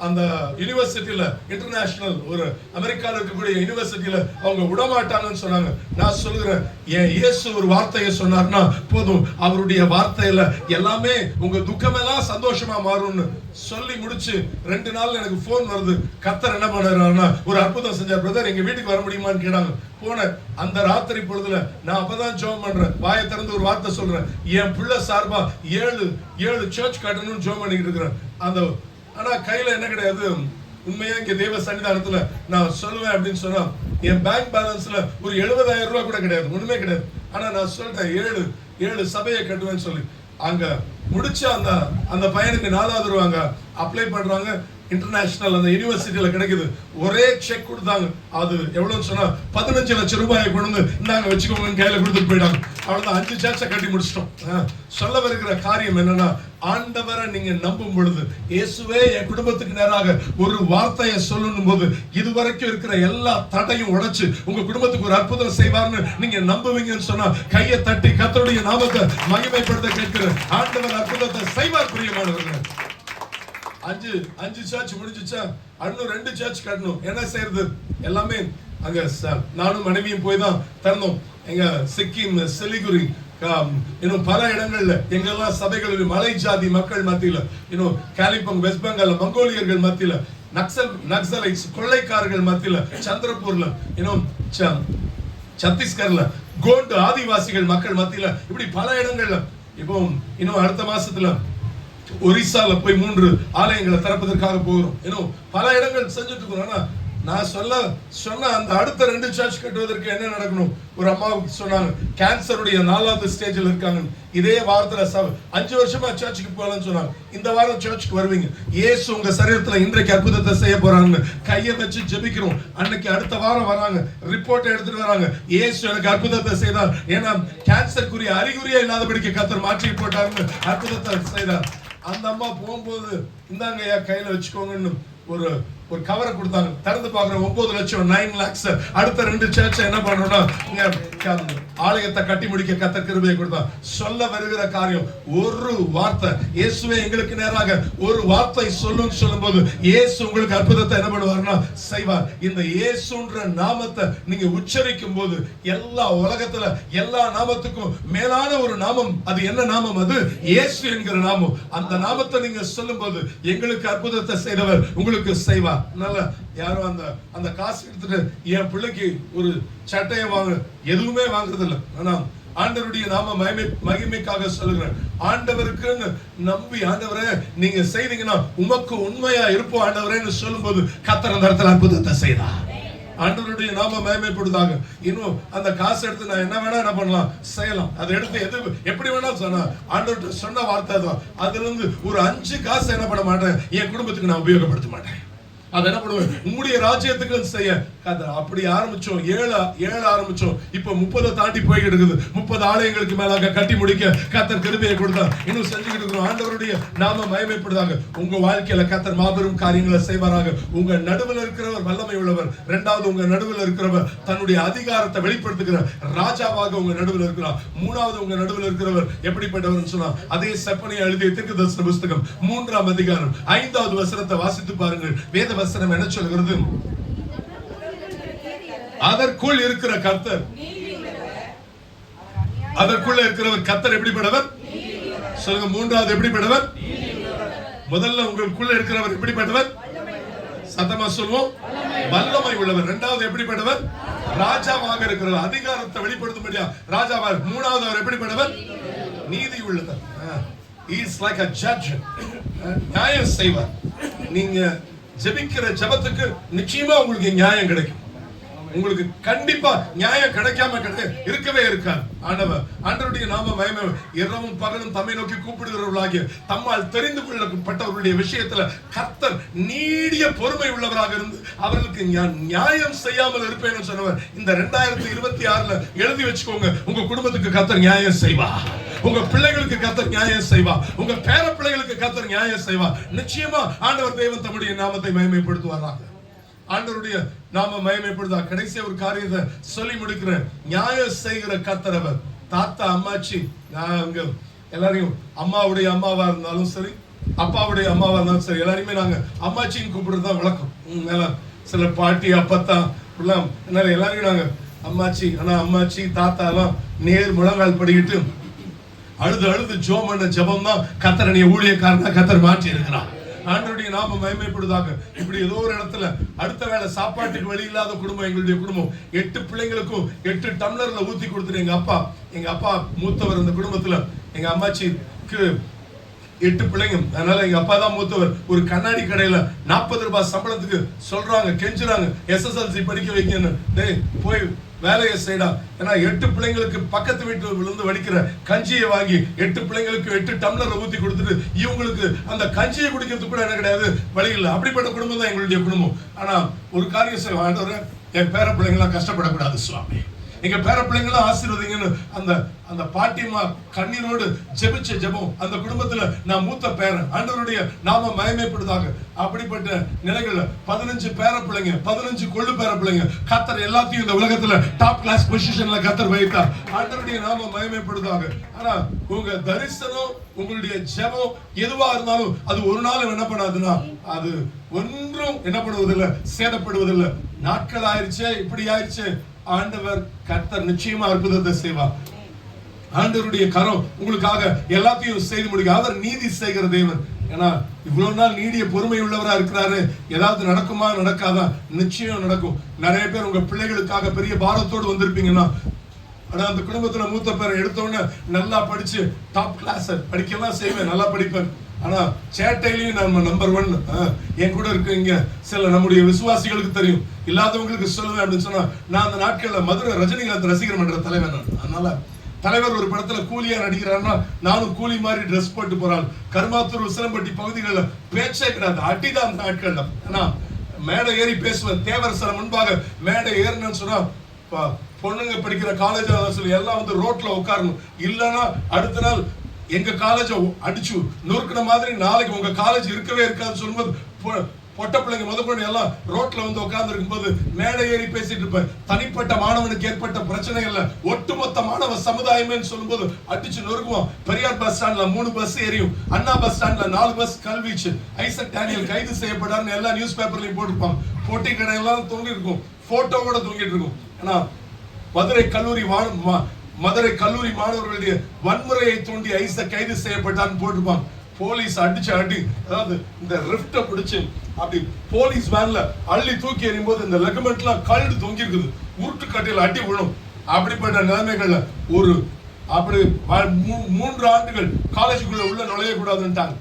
அந்த யூனிவர்சிட்டியில, இன்டர்நேஷனல் ஒரு அமெரிக்கால இருக்கக்கூடிய யூனிவர்சிட்டியில அவங்க விடமாட்டாங்கன்னு சொன்னாங்க. நான் சொல்லுகிறேன், என் இயேசு ஒரு வார்த்தையை சொன்னார்னா போதும், அவருடைய வார்த்தையில எல்லாமே உங்க துக்கமெல்லாம் சந்தோஷமா மாறும்னு சொல்லி முடிச்சு 2 நாள்ல எனக்கு போன் வருது. கர்த்தர் என்ன பண்ணாருன்னா ஒரு அற்புதம் செஞ்சார். பிரதர், எங்க வீட்டுக்கு வர முடியுமான்னு கேட்டாங்க. போனேன். அந்த ராத்திரி பொழுதுல நான் அப்பதான் ஜெபம் பண்றேன். வாயை திறந்து ஒரு வார்த்தை சொல்றேன், என் பிள்ளை சார்பா 7 சர்ச் கட்டணும்னு ஜெபம் பண்ணிட்டு இருக்கிறேன். ஆனா கையில என்ன கிடையாது. உண்மையா இங்க தேவ சன்னிதானத்துல நான் சொல்லுவேன் அப்படின்னு சொன்னா, என் பேங்க் பேலன்ஸ்ல ஒரு 70,000 ரூபாய் கூட கிடையாது, ஒண்ணுமே கிடையாது. ஆனா நான் சொல்லிட்டேன் 7 சபையை கட்டுவேன்னு சொல்லி. அங்க முடிச்ச அந்த பையனுக்கு 4வது ரூபாங்க அப்ளை பண்றாங்க. இன்டர்நேஷனல் அந்த யூனிவர்சிட்டியில கிடைக்குது. ஒரே செக் கொடுத்தாங்க. அது எவ்வளவுன்னு சொன்னா 15 லட்சம் ரூபாயை கொண்டு இந்தாங்க வச்சுக்கோங்க கையில கொடுத்துட்டு போயிட்டாங்க. அவ்வளவுதான், 5 சர்ச்சை கட்டி முடிச்சிட்டோம். சொல்ல வருகிற காரியம் என்னன்னா, ஆண்டவரை நீங்க நம்பும் பொழுது, இயேசுவே என் குடும்பத்துக்கு நேராக ஒரு வார்த்தையை சொல்லணும் போது இதுவரைக்கும் இருக்கிற எல்லா தடையும் உடைச்சு உங்க குடும்பத்துக்கு ஒரு அற்புதம் செய்வார்னு நீங்க நம்புவீங்கன்னு சொன்னா கையை தட்டி கர்த்தருடைய நாமத்தை மகிமைப்படுத்த கேட்கிறேன். ஆண்டவர் அற்புதத்தை செய்வார். பிரியமானவர்களே, 5 சர்ச் முடிஞ்சிச்சா, இன்னும் 2 சர்ச் கட்டணும். என்ன செய்யறது? எல்லாமே அங்க நானும் மனைவியும் போய் தான் திறந்தோம். எங்க சிக்கிம், சிலிகுரி, இன்னும் பல இடங்கள்ல எங்கெல்லாம் சபைகளில் மலை ஜாதி மக்கள் மத்தியில, இன்னும் காலிம்பங், வெஸ்ட் பெங்கால் மங்கோலியர்கள் மத்தியில, நக்சலைட்ஸ் கொள்ளைக்காரர்கள் மத்தியில, சந்திரபூர்ல, இன்னும் சத்தீஸ்கர்ல கோண்டு ஆதிவாசிகள் மக்கள் மத்தியில, இப்படி பல இடங்கள்ல. இப்போ இன்னும் அடுத்த மாசத்துல ஒரிசால போய் 3 ஆலயங்களை திறப்பதற்காக போகிறோம். இன்னும் பல இடங்கள் செஞ்சுட்டு இருக்கோம். ஆனா நான் சொன்ன அந்த அடுத்த 2 சர்ச் கட்டுவதற்கு என்ன நடக்கணும்? ஒரு அம்மாவுக்கு சொன்னாங்க, கேன்சருடைய 4வது ஸ்டேஜில் இருக்காங்க. இதே வாரத்துல 5 வருஷமா சர்ச்சுக்கு போகலன்னு சொன்னாங்க. இந்த வாரம் சர்ச்சுக்கு வருவீங்க, இயேசு உங்க சரீரத்துல இன்றைக்கு அற்புதத்தை செய்ய போறாங்க. கையை வச்சு ஜெபிக்கிறோம். அன்னைக்கு அடுத்த வாரம் வராங்க, ரிப்போர்ட் எடுத்துட்டு வராங்க, இயேசு எனக்கு அற்புதத்தை செய்தார். ஏன்னா கேன்சருக்குரிய அறிகுறியே இல்லாதபடிக்கு கர்த்தர் மாற்றி போட்டாருன்னு அற்புதத்தை செய்தார். அந்த அம்மா போகும்போது இந்தாங்க ஐயா கையில வச்சுக்கோங்கன்னு ஒரு கவரை கொடுத்தாங்க. திறந்து பார்க்குற 9 லட்சம் 9 lakhs. அடுத்த 2 சர்ச்சை என்ன பண்ணணும்னா ஆலயத்தை கட்டி முடிக்க கர்த்தர் கிருபையை கொடுத்தா. சொல்ல வருகிற காரியம் ஒரு வார்த்தை. இயேசுவே எங்களுக்கு நேராக ஒரு வார்த்தை சொல்லும் போது இயேசு உங்களுக்கு அற்புதத்தை என்ன பண்ணுவார்னா செய்வார். இந்த இயேசுன்ற நாமத்தை நீங்க உச்சரிக்கும் போது எல்லா உலகத்துல எல்லா நாமத்துக்கும் மேலான ஒரு நாமம். அது என்ன நாமம்? அது இயேசு என்கிற நாமம். அந்த நாமத்தை நீங்க சொல்லும் போது எங்களுக்கு அற்புதத்தை செய்தவர் உங்களுக்கு செய்வார். நல்ல யாரும் அந்த காசு எடுத்துட்டு என் பிள்ளைக்கு ஒரு சட்டையை வாங்க எதுவுமே வாங்குறது இல்லை. ஆனா ஆண்டவருடைய நாம மகிமைக்காக சொல்லுகிறேன். ஆண்டவருக்கு நம்பி, ஆண்டவரே நீங்க செய்தீங்கன்னா உமக்கு உண்மையா இருப்போம் ஆண்டவரேன்னு சொல்லும் போது கர்த்தர் அந்த இடத்துல அற்புதத்தை செய்தார். ஆண்டவருடைய நாம மகிமைப்படுவதாக. இன்னும் அந்த காசு எடுத்து நான் என்ன வேணா என்ன பண்ணலாம் செய்யலாம். அதை எடுத்து எது எப்படி வேணா சொன்னா ஆண்டவர்கிட்ட சொன்ன வார்த்தை தான். அதுல இருந்து ஒரு 5 காசு என்ன பண்ண மாட்டேன், என் குடும்பத்துக்கு நான் உபயோகப்படுத்த மாட்டேன். அதை என்ன பண்ணுவேன், உங்களுடைய ராஜ்யத்துக்கு செய்ய அப்படி ஆரம்பிச்சோம். 7 ஆரம்பிச்சோம். இப்ப 30 தாண்டி போய்கிட்டு இருக்குது. 30 ஆலயங்களுக்கு மேலாக கட்டி முடிக்க கர்த்தர் கிருபையை கொடுத்தார். இன்னும் செஞ்சுக்கிட்டு இருக்கிறோம். ஆண்டவருடைய நாம மகிமைப்படுவதாக. உங்க வாழ்க்கையில கர்த்தர் மாபெரும் காரியங்களை செய்வாராக. உங்க நடுவில் இருக்கிறவர் வல்லமை உள்ளவர். 2வது, உங்க நடுவில் இருக்கிறவர் தன்னுடைய அதிகாரத்தை வெளிப்படுத்துகிற ராஜாவாக உங்க நடுவில் இருக்கிறார். 3வது, உங்க நடுவில் இருக்கிறவர் எப்படிப்பட்டவர் சொன்னா, அதே செப்பனியா எழுதிய தீர்க்கதரிசன புத்தகம் 3ஆம் அதிகாரம் 5வது வசனத்தை வாசித்து பாருங்கள். வேத வசனம் என்ன சொல்கிறது? அதற்குள் இருக்கிற கர்த்தர், அதற்குள்ள இருக்கிறவர் கர்த்தர் எப்படிப்பட்டவர் சொல்லுங்க. 3வது எப்படிப்பட்டவர்? முதல்ல உங்களுக்குள்ள இருக்கிறவர் எப்படிப்பட்டவர்? சத்தமா சொல்லுவோம், வல்லமை உள்ளவர். 2வது எப்படிப்பட்டவர்? ராஜாவாக இருக்கிறவர், அதிகாரத்தை வெளிப்படுத்தும்படியா ராஜாவாக. 3வது அவர் எப்படிப்பட்டவர்? நீதி உள்ளவர். He is like a judge. நியாயம் செய்வார். நீங்க ஜெபிக்கிற ஜெபத்துக்கு நிச்சயமா உங்களுக்கு நியாயம் கிடைக்கும். உங்களுக்கு கண்டிப்பா நியாயம் கிடைக்காம இருக்கவே இருக்காது. ஆண்டவருடைய நாம மகிமை. இரவும் பகலும் தம்மை நோக்கி கூப்பிடுகிறவர்களாகிய தம்மால் தெரிந்து கொள்ளப்பட்டவர்களுடைய விஷயத்துல கர்த்தர் நீடிய பொறுமை உள்ளவராக இருந்து அவர்களுக்கு நியாயம் செய்யாமல் இருப்பேன்னு சொன்னவர். இந்த 2026 எழுதி வச்சுக்கோங்க. உங்க குடும்பத்துக்கு கர்த்தர் நியாயம் செய்வா. உங்க பிள்ளைகளுக்கு கர்த்தர் நியாயம் செய்வா. உங்க பேர பிள்ளைகளுக்கு கர்த்தர் நியாயம் செய்வா. நிச்சயமா ஆண்டவர் தேவன் தம்முடைய நாமத்தை மகிமைப்படுத்துவாராக. ஆண்டவருடைய நாம மகிமைப்படுதா. கடைசி ஒரு காரியத்தை சொல்லி முடிக்கிறேன். நியாயம் செய்கிற கர்த்தர் அவர். தாத்தா அம்மாச்சி நாங்க எல்லாரையும் அம்மாவுடைய அம்மாவா இருந்தாலும் சரி, அப்பாவுடைய அம்மாவா இருந்தாலும் சரி, எல்லாருமே நாங்க அம்மாச்சின்னு கூப்பிடுறதுதான் வழக்கம். சில பாட்டி அப்பத்தா என்னால எல்லாரையும் நாங்க அம்மாச்சி. ஆனா அம்மாச்சி தாத்தா எல்லாம் நேர் முழங்கால் படிக்கிட்டு அழுது ஜோம் பண்ண ஜபம் தான் கர்த்தரனிய ஊழியக்காரனா கர்த்தர் மாற்றி இருக்கிறான். ஆண்டவருடைய நாம மகிமைப்படுவதாக. இப்படி ஏதோ ஒரு இடத்துல அடுத்த வேளை சாப்பாட்டுக்கு வழி இல்லாத குடும்பம் எங்களுடைய குடும்பம். 8 பிள்ளைங்களுக்கும் 8 டம்ளர்ல ஊத்தி கொடுத்துட்டு எங்க அப்பா மூத்தவர். இந்த குடும்பத்துல எங்க அம்மாச்சிக்கு 8 பிள்ளைங்க. அதனால எங்க அப்பா தான் மூத்தவர். ஒரு கண்ணாடி கடையில 40 ரூபாய் சம்பளத்துக்கு சொல்றாங்க, கெஞ்சுறாங்க, SSLC படிக்க வைக்கன்னு. டேய் போய் வேலையை செய்யடா. ஏன்னா 8 பிள்ளைங்களுக்கு பக்கத்து வீட்டு விழுந்து வடிக்கிற கஞ்சியை வாங்கி 8 பிள்ளைங்களுக்கு 8 டம்ளர் ஊத்தி கொடுத்துட்டு இவங்களுக்கு அந்த கஞ்சியை குடிக்கிறதுக்கு கூட என்ன கிடையாது, வழி இல்லை. அப்படிப்பட்ட குடும்பம் தான் எங்களுடைய குடும்பம். ஆனா ஒரு காரியம் செய்ய ஆண்டவரே, என் பேர பிள்ளைங்களாம் கஷ்டப்படக்கூடாது சுவாமி, எங்க பேர பிள்ளைங்களாம் ஆசீர்வதிங்கன்னு அந்த பாட்டிமா கண்ணீரோடு ஜெபிச்ச ஜெபம். அந்த குடும்பத்துல நான் மூத்த பேரன். ஆண்டவருடைய நாம மகிமைப்படுவதாக. அப்படிப்பட்ட நிலைகள்ல 15 பேர பிள்ளைங்க, 15 கொள்ளு பேர பிள்ளைங்க. கர்த்தர் எல்லாத்தையும் இந்த உலகத்துல டாப் கிளாஸ் பொசிஷன்ல கர்த்தர் வைத்தார். ஆண்டவருடைய நாம மகிமைப்படுவதாக. ஆனா உங்க தரிசனம், உங்களுடைய ஜெபம் எதுவா இருந்தாலும் அது ஒரு நாள் என்ன பண்ணாதுன்னா அது ஒன்றும் என்ன பண்ணுவதில்லை, சேதப்படுவதில்லை. நாட்கள் ஆயிருச்சே, இப்படி ஆயிருச்சு, ஆண்டவர் கர்த்தர் நிச்சயமா அற்புதத்தை செய்வார். ஆண்டவருடைய கரம் உங்களுக்காக எல்லாத்தையும் செய்து முடிக்க. அவர் நீதி செய்கிற தேவன். ஏன்னா இவ்வளவு நாள் நீடிய பொறுமை உள்ளவரா இருக்கிறாரு. ஏதாவது நடக்குமா நடக்காதா? நிச்சயம் நடக்கும். நிறைய பேர் உங்க பிள்ளைகளுக்காக பெரிய பாரத்தோடு வந்திருப்பீங்கன்னா, ஆனா அந்த குடும்பத்துல மூத்த பேரை எடுத்தோன்னு நல்லா படிச்சு டாப் கிளாஸ் படிக்கலாம் செய்வேன், நல்லா படிப்பேன். ஆனா சேட்டையிலையும் நம்ம நம்பர் 1 என் கூட இருக்கீங்க. சில நம்முடைய விசுவாசிகளுக்கு தெரியும், இல்லாதவங்களுக்கு சொல்லுவேன் அப்படின்னு சொன்னா, நான் அந்த நாட்கள்ல மதுரை ரஜினிகாந்த் ரசிகர் மன்ற தலைவர். அதனால தலைவர் ஒரு படத்துல கூலியா நடிக்கிறாருன்னா நானும் கூலி மாதிரி ட்ரெஸ் போட்டு போறாள். கருமாத்தூர் உசிலம்பட்டி பகுதிகளில் பேச்சே கிடையாது, அடிதான் அந்த நாட்கள்ல. ஆனா மேடை ஏறி பேசுவேன். தேவரசர முன்பாக மேடை ஏறினு சொன்னா பொண்ணுங்க படிக்கிற காலேஜ் சொல்லி எல்லாம் வந்து ரோட்ல உட்காரணும். இல்லைன்னா அடுத்த நாள் எங்க காலேஜ் அடிச்சு நொறுக்கின மாதிரி நாளைக்கு உங்க காலேஜ் இருக்கவே இருக்காது சொல்லும்போது பொட்ட பிள்ளைங்க முதற்கொண்டு எல்லாம் ரோட்ல வந்து உட்கார்ந்து இருக்கும்போது மேடை ஏறி பேசிட்டு இருப்பேன். தனிப்பட்ட மாணவனுக்கு ஏற்பட்ட பிரச்சனை இல்ல, ஒட்டுமொத்த மாணவ சமுதாயமே சொல்லும்போது அடிச்சு நொறுக்குவோம். பெரியார் பஸ் ஸ்டாண்ட்ல 3 பஸ் எரியும், அண்ணா பஸ் ஸ்டாண்ட்ல 4 பஸ் கல்வீச்சு, ஐசக் டேனியல் கைது செய்யப்படாருன்னு எல்லா நியூஸ் பேப்பர்லயும் போட்டிருப்பாங்க. போட்டி கடையெல்லாம் தொங்கி இருக்கும், போட்டோ கூட தொங்கிட்டு இருக்கும். ஏன்னா மதுரை கல்லூரி மாணவர்களுடைய வன்முறையை தூண்டி ஐசக் கைது செய்யப்பட்டான்னு போட்டிருப்பாங்க. போலீஸ் அடிச்சு அதாவது இந்த ரிஃப்ட பிடிச்சு அப்படி போலீஸ் வேன்ல அள்ளி தூக்கி எறியும் போது இந்த லெகமெண்ட்லாம் கழுடு தொங்கி இருக்குது, உருட்டு கட்டையில அடி விழும். அப்படிப்பட்ட நிலைமைகள்ல அப்படி 3 ஆண்டுகள் காலேஜுக்குள்ள உள்ள நுழைய கூடாதுன்ட்டாங்க.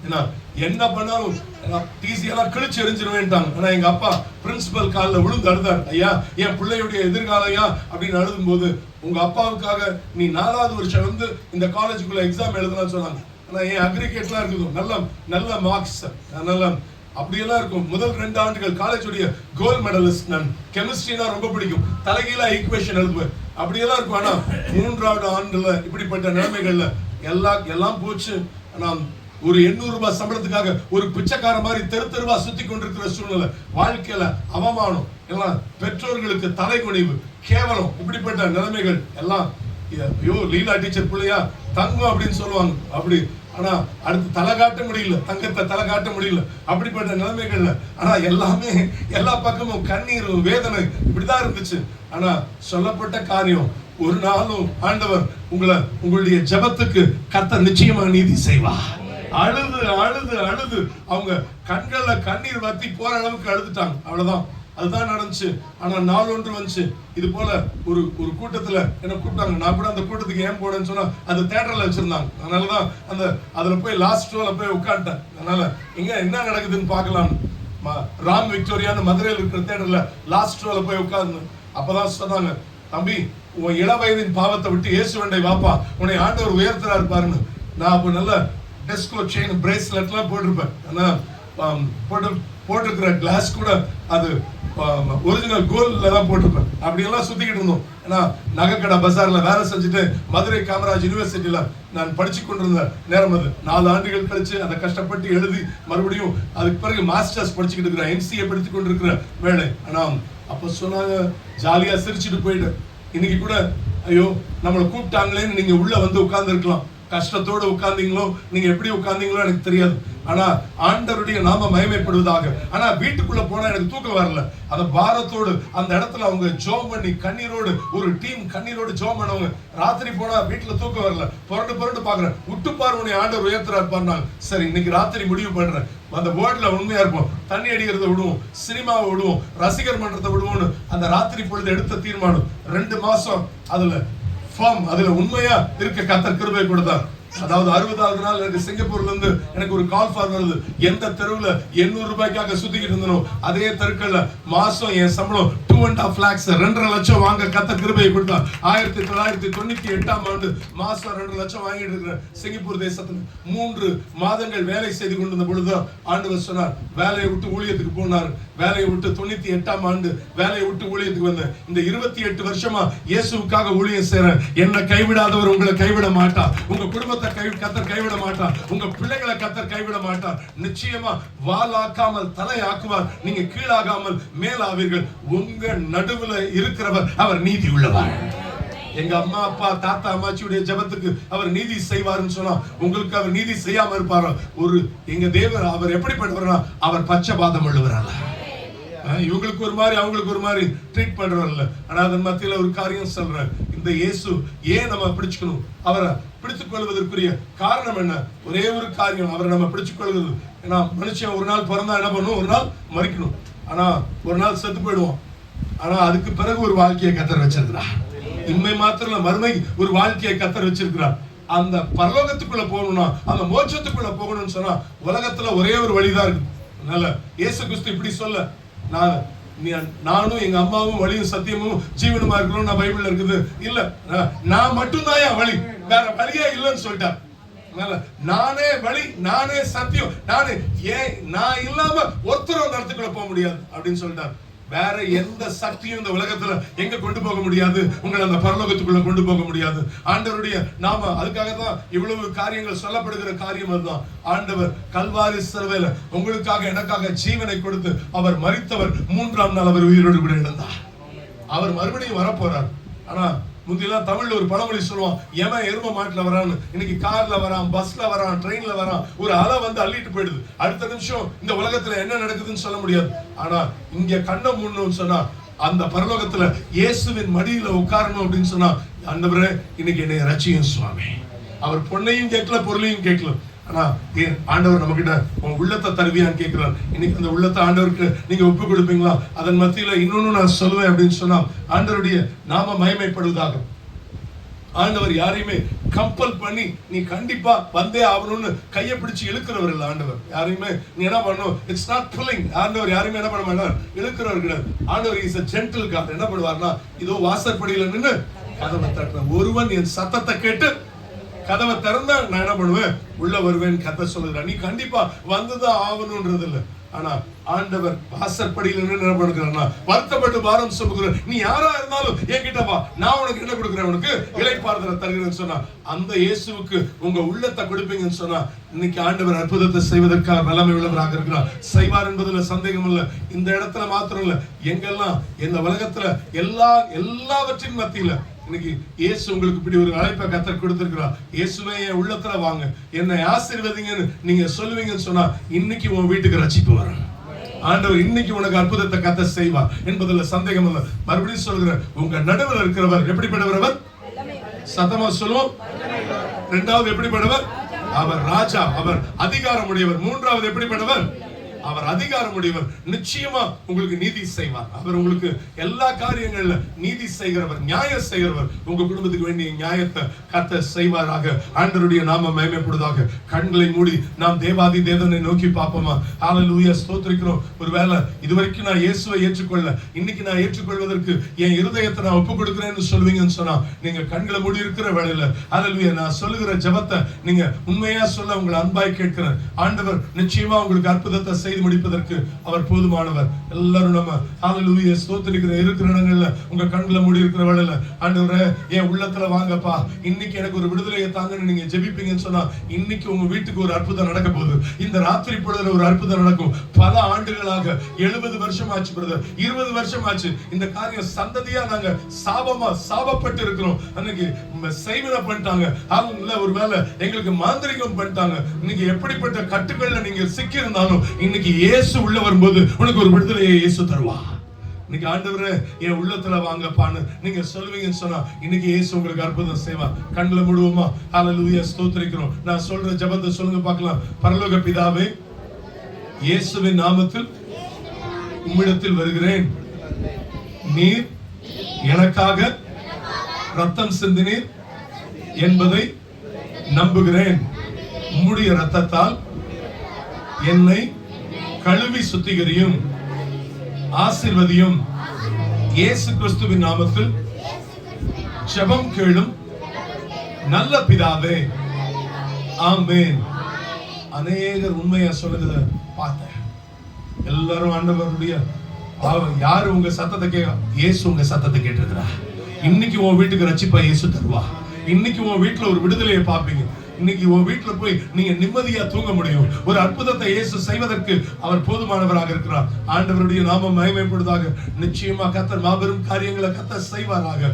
ஏன்னா என்ன பண்ணாலும் டிசியெல்லாம் கிழிச்சு எரிஞ்சிருவேன்ட்டாங்க. ஆனா எங்க அப்பா பிரின்சிபல் காலில் விழுந்து அழுதார். ஐயா, என் பிள்ளையுடைய எதிர்காலையா அப்படின்னு அழுதும் போது, உங்க அப்பாவுக்காக நீ 4வது வருஷம் வந்து இந்த காலேஜுக்குள்ள எக்ஸாம் எழுதலாம்னு சொன்னாங்க. ஆனா என் அக்ரிகேட்லாம் இருக்குது, நல்ல நல்ல மார்க்ஸ், நல்ல அப்படியெல்லாம் இருக்கும். முதல் 2 ஆண்டுகள் காலேஜுடைய கோல்ட் மெடலிஸ்ட். நான் கெமிஸ்ட்ரினா ரொம்ப பிடிக்கும், தலைகீழா ஈக்குவேஷன் எழுதுவேன், அப்படியெல்லாம் இருக்கும். ஆனா 3வது ஆண்டுல இப்படிப்பட்ட நிலைமைகள்ல எல்லாம் போச்சு. ஆனா ஒரு 800 ரூபாய் சம்பளத்துக்காக ஒரு பிச்சைக்கார மாதிரி தெருவா சுத்தி கொண்டிருக்கிற சூழ்நிலை, வாழ்க்கையில அவமானம், எல்லாம் பெற்றோர்களுக்கு தலைகுனிவு, கேவலம், இப்படிப்பட்ட நிலைமைகள் எல்லாம். ஐயோ, லீலா டீச்சர் பிள்ளையா தங்கம் அப்படின்னு சொல்லுவாங்க. அப்படி ஆனா அடுத்து தலை காட்ட முடியல, தங்கத்தை தலை காட்ட முடியல, அப்படிப்பட்ட நிலைமைகள்ல. ஆனா எல்லாமே எல்லா பக்கமும் கண்ணீர், வேதனை, இப்படிதான் இருந்துச்சு. ஆனா சொல்லப்பட்ட காரியம், ஒரு நாளும் ஆண்டவர் உங்களுடைய ஜெபத்துக்கு கர்த்தர் நிச்சயமா நீதி செய்வார். அழுது அழுது அழுது அவங்க கண்கள்ல கண்ணீர் வத்தி போற அளவுக்கு அழுதுட்டாங்க. அவ்வளவுதான், அதுதான் நடந்துச்சு. ஆனா நாள் ஒன்று வந்துச்சு, இது போல ஒரு கூட்டத்துல என்ன கூப்பிட்டாங்க. நான் கூட அந்த கூட்டத்துக்கு ஏன் போனேன்னு சொன்னா, அது தியேட்டர்ல வச்சிருந்தாங்க. அதனாலதான் அதுல போய் லாஸ்ட் ரோல போய் உட்காந்துட்டேன். அதனால இங்க என்ன நடக்குதுன்னு பாக்கலாம்னு ராம் விக்டோரியான்னு மதுரையில் இருக்கிற தியேட்டர்ல லாஸ்ட் ரோல போய் உட்கார்ந்து, அப்பதான் சொன்னாங்க, தம்பி, உன் இளவயதின் பாவத்தை விட்டு இயேசுவண்டை வாப்பா, உன்னை ஆண்டவர் உயர்த்தரா இருப்பாருன்னு. நான் அப்ப நல்ல டெஸ்கோ செயின் பிரேஸ்லெட் எல்லாம் போட்டிருப்பேன். ஆனா போட்டிருக்கிற கிளாஸ் கூட அது ஒரிஜினல் கோல்ட்ல தான் போட்டிருப்பேன். அப்படியெல்லாம் சுத்திக்கிட்டு இருந்தோம். ஏன்னா நகைக்கடை பஜார்ல வேலை செஞ்சுட்டு மதுரை காமராஜ் யூனிவர்சிட்டியில நான் படிச்சு கொண்டிருந்த நேரம் அது. 4 ஆண்டுகள் கழிச்சு அதை கஷ்டப்பட்டு எழுதி மறுபடியும் அதுக்கு பிறகு மாஸ்டர்ஸ் படிச்சுக்கிட்டு இருக்கிறேன், எம்சிஏ படித்து கொண்டிருக்கிற வேலை. ஆனா அப்ப சொன்னாங்க, ஜாலியா சிரிச்சுட்டு போயிட்டு, இன்னைக்கு கூட ஐயோ நம்மளை கூப்பிட்டாங்களேன்னு நீங்க உள்ள வந்து உட்கார்ந்து இருக்கலாம். கஷ்டத்தோடு உட்கார்ந்தீங்களோ, நீங்க எப்படி உட்கார்ந்தீங்களோ எனக்கு தெரியாது. ஆனா ஆண்டவருடைய நாம மகிமைப்படுவதாக. ஆனா வீட்டுக்குள்ள போனா எனக்கு தூக்கம் வரல. அந்த பாரத்தோடு அந்த இடத்துல அவங்க ஜெபம் பண்ணி கண்ணீரோடு, ஒரு டீம் கண்ணீரோடு ஜெபம் பண்ணவங்க. ராத்திரி போனா வீட்டுல தூக்கம் வரல, புரண்டு பாக்குறேன், விட்டு பாரு உன்னை ஆண்டவர் உயர்த்துறாரு பாருனாங்க. சரி, இன்னைக்கு ராத்திரி முடிவு பண்றேன், அந்த வேர்ட்ல உண்மையா இருப்போம், தண்ணி அடிக்கிறத விடுவோம், சினிமாவை விடுவோம், ரசிகர் மன்றத்தை விடுவோம்னு அந்த ராத்திரி பொழுது எடுத்த தீர்மானம் 2 மாசம் அதுல உண்மையா இருக்க கர்த்தர் கிருபை கொடுத்தார். அதாவது 60வது நாள் எனக்கு சிங்கப்பூர்ல இருந்து எனக்கு ஒரு கால் ஃபார் வருது. எந்த தெருவுல 800 ரூபாய்க்காக சுத்திக்கிட்டு இருந்தனோ அதே தெருக்கள்ல மாசம் என் சம்பளம் 2.5 lakhs 2.5 லட்சம் வாங்க கர்த்தர் கிருபையை கொடுத்தார். 1998ஆம் ஆண்டு மாசம் 2 லட்சம் வாங்கிட்டு இருக்கிற சிங்கப்பூர் தேசத்துல 3 மாதங்கள் வேலை செய்து கொண்டிருந்த பொழுது ஆண்டவர் சொன்னார், வேலையை விட்டு ஊழியத்துக்கு போனார். வேலையை விட்டு 98ஆம் ஆண்டு வேலையை விட்டு ஊழியத்துக்கு வந்தேன். இந்த 28 வருஷமா இயேசுவுக்காக ஊழியம் செய்றேன். என்னை கைவிடாதவர் உங்களை கைவிட மாட்டார். உங்க குடும்பத்தை கர்த்தர் கைவிட மாட்டார். உங்க பிள்ளைகளை கர்த்தர் கைவிட மாட்டார். நிச்சயமா வாலாக்காமல் தலை ஆக்குவார். நீங்க கீழாகாமல் மேலாவீர்கள். உங்க நடுவுல இருக்கிறவர் அவர் நீதி உள்ளவர். எங்க அம்மா அப்பா தாத்தா அம்மாச்சியுடைய ஜெபத்துக்கு அவர் நீதி செய்வார்னு சொன்னா, உங்களுக்கு அவர் நீதி செய்யாம இருப்பாரா? எங்க தேவர் அவர் எப்படிப்பட்டவர்னா, அவர் பச்சபாதம் உள்ளவரல்ல. இவங்களுக்கு ஒரு மாதிரி அவங்களுக்கு ஒரு மாதிரி ட்ரீட் பண்றவர்ல. ஆனா அதன் மத்தியில ஒரு காரியம் சொல்றேன், இந்த இயேசு ஏன் நம்ம பிடிச்சுக்கணும்? அவரை பிடித்துக் கொள்வதற்குரிய காரணம் என்ன? ஒரே ஒரு காரியம், அவரை நம்ம பிடிச்சுக் கொள்வது. ஏன்னா மனுஷன் ஒரு நாள் பிறந்தா என்ன பண்ணும்? ஒரு நாள் மறிக்கணும். ஆனா ஒரு நாள் செத்து போயிடுவோம். ஆனா அதுக்கு பிறகு ஒரு வாழ்க்கையை கர்த்தர் வச்சிருக்கிறார். இன்மை மாத்திரம் மறுமை ஒரு வாழ்க்கையை கர்த்தர் வச்சிருக்கிறார். அந்த பரலோகத்துக்குள்ள போகணும்னா, அந்த மோட்சத்துக்குள்ள போகணும்னு சொன்னா உலகத்துல ஒரே ஒரு வழிதான் இருக்கு. அதனால இயேசு கிறிஸ்து இப்படி சொல்ல, நானும் எங்க அம்மாவும் வழியும் சத்தியமும் ஜீவனுமா இருக்கணும் நான் பைபிள்ல இருக்குது இல்ல, நான் மட்டும்தான் என் வழி, வேற வழியே இல்லைன்னு சொல்லிட்டார். நானே வழி, நானே சத்தியம், நான் இல்லாம ஒருத்தரும் அந்த இடத்துக்குள்ள போக முடியாது அப்படின்னு சொல்லிட்டார். வேற எந்த சக்தியும் இந்த உலகத்துல எங்க கொண்டு போக முடியாது, உங்களை அந்த பரலோகத்துக்குள்ள கொண்டு போக முடியாது. ஆண்டவருடைய நாம அதுக்காக தான் இவ்வளவு காரியங்கள் சொல்லப்படுகிற காரியம் அதுதான். ஆண்டவர் கல்வாரி சிலுவையில உங்களுக்காக எனக்காக ஜீவனை கொடுத்து அவர் மரித்தவர், 3ஆம் நாள் அவர் உயிரோடு கூட எழுந்தார். அவர் மறுபடியும் வரப்போறார். ஆனா முந்தியெல்லாம் தமிழ்ல ஒரு பழமொழி சொல்லுவான், எவன் எரும மாட்டுல வரான்னு. இன்னைக்கு கார்ல வரான், பஸ்ல வரான், ட்ரெயின்ல வரான், ஒரு அலை வந்து அள்ளிட்டு போயிடுது. அடுத்த நிமிஷம் இந்த உலகத்துல என்ன நடக்குதுன்னு சொல்ல முடியாது. ஆனா இங்க கண்ணை மூடணும்னு சொன்னா, அந்த பரலோகத்துல இயேசுவின் மடியில உட்காரணும் அப்படின்னு சொன்னா, ஆண்டவரே இன்னைக்கு என்னை ரட்சியும் சுவாமி. அவர் பொண்ணையும் கேட்கல, பொருளையும் கேட்கல. ஆனா ஆண்டவர் நம்ம கிட்ட உங்க உள்ளத்தை தருவியான்னு கேட்கிறார். இன்னைக்கு அந்த உள்ளத்தை ஆண்டவருக்கு நீங்க ஒப்பு கொடுப்பீங்களா? அதன் மத்தியில இன்னொன்னு நான் சொல்லுவேன் அப்படின்னு சொன்னா, ஆண்டவருடைய நாம மகிமைப்படுவதாக. ஆண்டவர் யாரையுமே கம்பல் பண்ணி நீ கண்டிப்பா வந்தே ஆகணும்னு கையை பிடிச்சு இழுக்கிறவர் இல்ல ஆண்டவர். யாரையுமே நீ என்ன பண்ணணும், இட்ஸ் நாட் புல்லிங். ஆண்டவர் யாரையுமே என்ன பண்ண மாட்டார், இழுக்கிறவர் கிடையாது. ஆண்டவர் இஸ் a gentle God. என்ன பண்ணுவார்னா, இதோ வாசற்படியில நின்னு கதவை தட்டுற ஒருவன் என் சத்தத்தை கேட்டு கதவை திறந்தா நான் என்ன பண்ணுவேன், உள்ள வருவேன் கத்த சொல்லுறான். நீ கண்டிப்பா வந்துதான் ஆகணும்ன்றது இல்ல. ஆனா ஆண்டவர் வாசற்படியில் என்ன பண்ணுகிறார்னா, வருத்தப்பட்டு பாரம் சுமக்கிற நீ யாரா இருந்தாலும் என்கிட்ட வா, நான் உனக்கு என்ன கொடுக்குறேன், உனக்கு இளைப்பாறுதலை தருகிறேன்னு சொன்னா, அந்த இயேசுவுக்கு உங்க உள்ளத்தை கொடுப்பீங்கன்னு சொன்னா, இன்னைக்கு ஆண்டவர் அற்புதத்தை செய்வதற்காக வல்லமை உள்ளவராக இருக்கிறார். செய்வார் என்பதுல சந்தேகம் இல்லை. இந்த இடத்துல மாத்திரம் இல்ல, எங்கெல்லாம் இந்த உலகத்துல எல்லாவற்றின் மத்தியில இன்னைக்கு இயேசு உங்களுக்கு இப்படி ஒரு அழைப்பை கத்தர் கொடுத்திருக்கிறார். இயேசுவே என் உள்ளத்துல வாங்க, என்னை ஆசீர்வதிங்கன்னு நீங்க சொல்லுவீங்கன்னு சொன்னா, இன்னைக்கு உன் வீட்டுக்கு ரட்சிப்பு வரும். ஆண்டவர் இன்னைக்கு உனக்கு அற்புதத்தை கத்த செய்வார் என்பதுல சந்தேகம் இல்லை. மறுபடியும் சொல்கிறேன், உங்க நடுவில் இருக்கிறவர் எப்படிப்பட்டவர்? சத்தமா சொல்லுவோம். இரண்டாவது எப்படிப்பட்டவர்? அவர் ராஜா, அவர் அதிகாரம் உடையவர். மூன்றாவது எப்படிப்பட்டவர்? அவர் அதிகாரம் உடையவர். நிச்சயமா உங்களுக்கு நீதி செய்வார். அவர் உங்களுக்கு எல்லா காரியங்கள்ல நீதி செய்கிறவர், நியாயம் செய்கிறவர். உங்க குடும்பத்துக்கு வேண்டிய நியாயத்தை கர்த்தர் செய்வாராக. ஆண்டவருடைய நாமம் மகிமைப்படுவதாக. கண்களை மூடி நாம் தேவாதி தேவனை நோக்கி பார்ப்போமா? ஹல்லேலூயா, ஸ்தோத்திரிக்கிறோம். ஒருவேளை இதுவரைக்கும் நான் இயேசுவை ஏற்றுக்கொள்ள, இன்னைக்கு நான் ஏற்றுக்கொள்வதற்கு என் இருதயத்தை நான் ஒப்புக் கொடுக்கிறேன்னு சொல்லுவீங்கன்னு சொன்னா, நீங்க கண்களை மூடி இருக்கிற வேளையில ஹல்லேலூயா நான் சொல்லுகிற ஜெபத்தை நீங்க உண்மையா சொல்ல உங்களை அன்பாய் கேட்கிறேன். ஆண்டவர் நிச்சயமா உங்களுக்கு அற்புதத்தை செய்து முடிப்பதற்கு அவர் போதுமானவர். எல்லாரும் நம்ம ஹல்லேலூயா ஸ்தோத்திரிக்கிற இருக்கிற இடங்கள்ல உங்க கண்களை மூடி இருக்கிற வேளையில, ஆண்டவரே என் உள்ளத்துல வாங்கப்பா, இன்னைக்கு எனக்கு ஒரு விடுதலையை தாங்கன்னு நீங்க ஜெபிப்பீங்கன்னு சொன்னா, இன்னைக்கு உங்க வீட்டுக்கு ஒரு அற்புதம் நடக்க போகுது. இந்த ராத்திரி பொழுதுல ஒரு அற்புதம் நடக்கும். பல ஆண்டுகளாக 70 வருஷம் ஆச்சு பிரதர், 20 வருஷம் ஆச்சு இந்த காரியம் சந்ததியா நாங்க சாபப்பட்டு இருக்கிறோம். அன்னைக்கு செய்வன பண்ணிட்டாங்க, அவங்க ஒருவேளை எங்களுக்கு மாந்திரிகம் பண்ணிட்டாங்க. இன்னைக்கு எப்படிப்பட்ட கட்டுக்கள்ல நீங்க சிக்கி இருந்தாலும், இன்னைக்கு இயேசு உள்ள வரும்போது உனக்கு ஒரு விடுதலையை இயேசு தருவா. இன்னைக்கு ஆண்டவரே என் உள்ளத்துல வாங்கப்பான்னு நீங்க சொல்லுவீங்கன்னு சொன்னா, இன்னைக்கு இயேசு உங்களுக்கு அற்புதம் செய்வா. கண்களை மூடுவோமா? ஹல்லேலூயா ஸ்தோத்திரிக்கிறோம். நான் சொல்ற ஜெபத்தை சொல்லுங்க பார்க்கலாம். பரலோக பிதாவே, இயேசுவின் நாமத்தில் உம்மிடத்தில் வருகிறேன். நீர் எனக்காக ரத்தம் சிந்தினீர் என்பதை நம்புகிறேன். உம்முடைய ரத்தத்தால் என்னை கழுவி சுத்திகரியும், ஆசீர்வதியும். இயேசு கிறிஸ்துவின் நாமத்தில் ஜெபம் கேளும் நல்ல பிதாவே, ஆமென். அநேகர் உண்மையா சொல்லுகிறத பார்த்தேன். எல்லாரும் ஆண்டவருடைய யாரு உங்க சத்தத்தை கேட்க, இயேசு உங்க சத்தத்தை கேட்டிருக்கிறார். இன்னைக்கு உன் வீட்டுக்கு ரட்சிப்பா இயேசு தருவா. இன்னைக்கு உன் வீட்டுல ஒரு விடுதலையை பார்ப்பீங்க. இன்னைக்கு உன் வீட்டுல போய் நீங்க நிம்மதியா தூங்க முடியும். ஒரு அற்புதத்தை இயேசு செய்வதற்கு அவர் போதுமானவராக இருக்கிறார். ஆண்டவருடைய நாமம் மகிமைப்படுவதாக. நிச்சயமா கர்த்தர் மாபெரும் காரியங்களை கர்த்தர் செய்வாராக.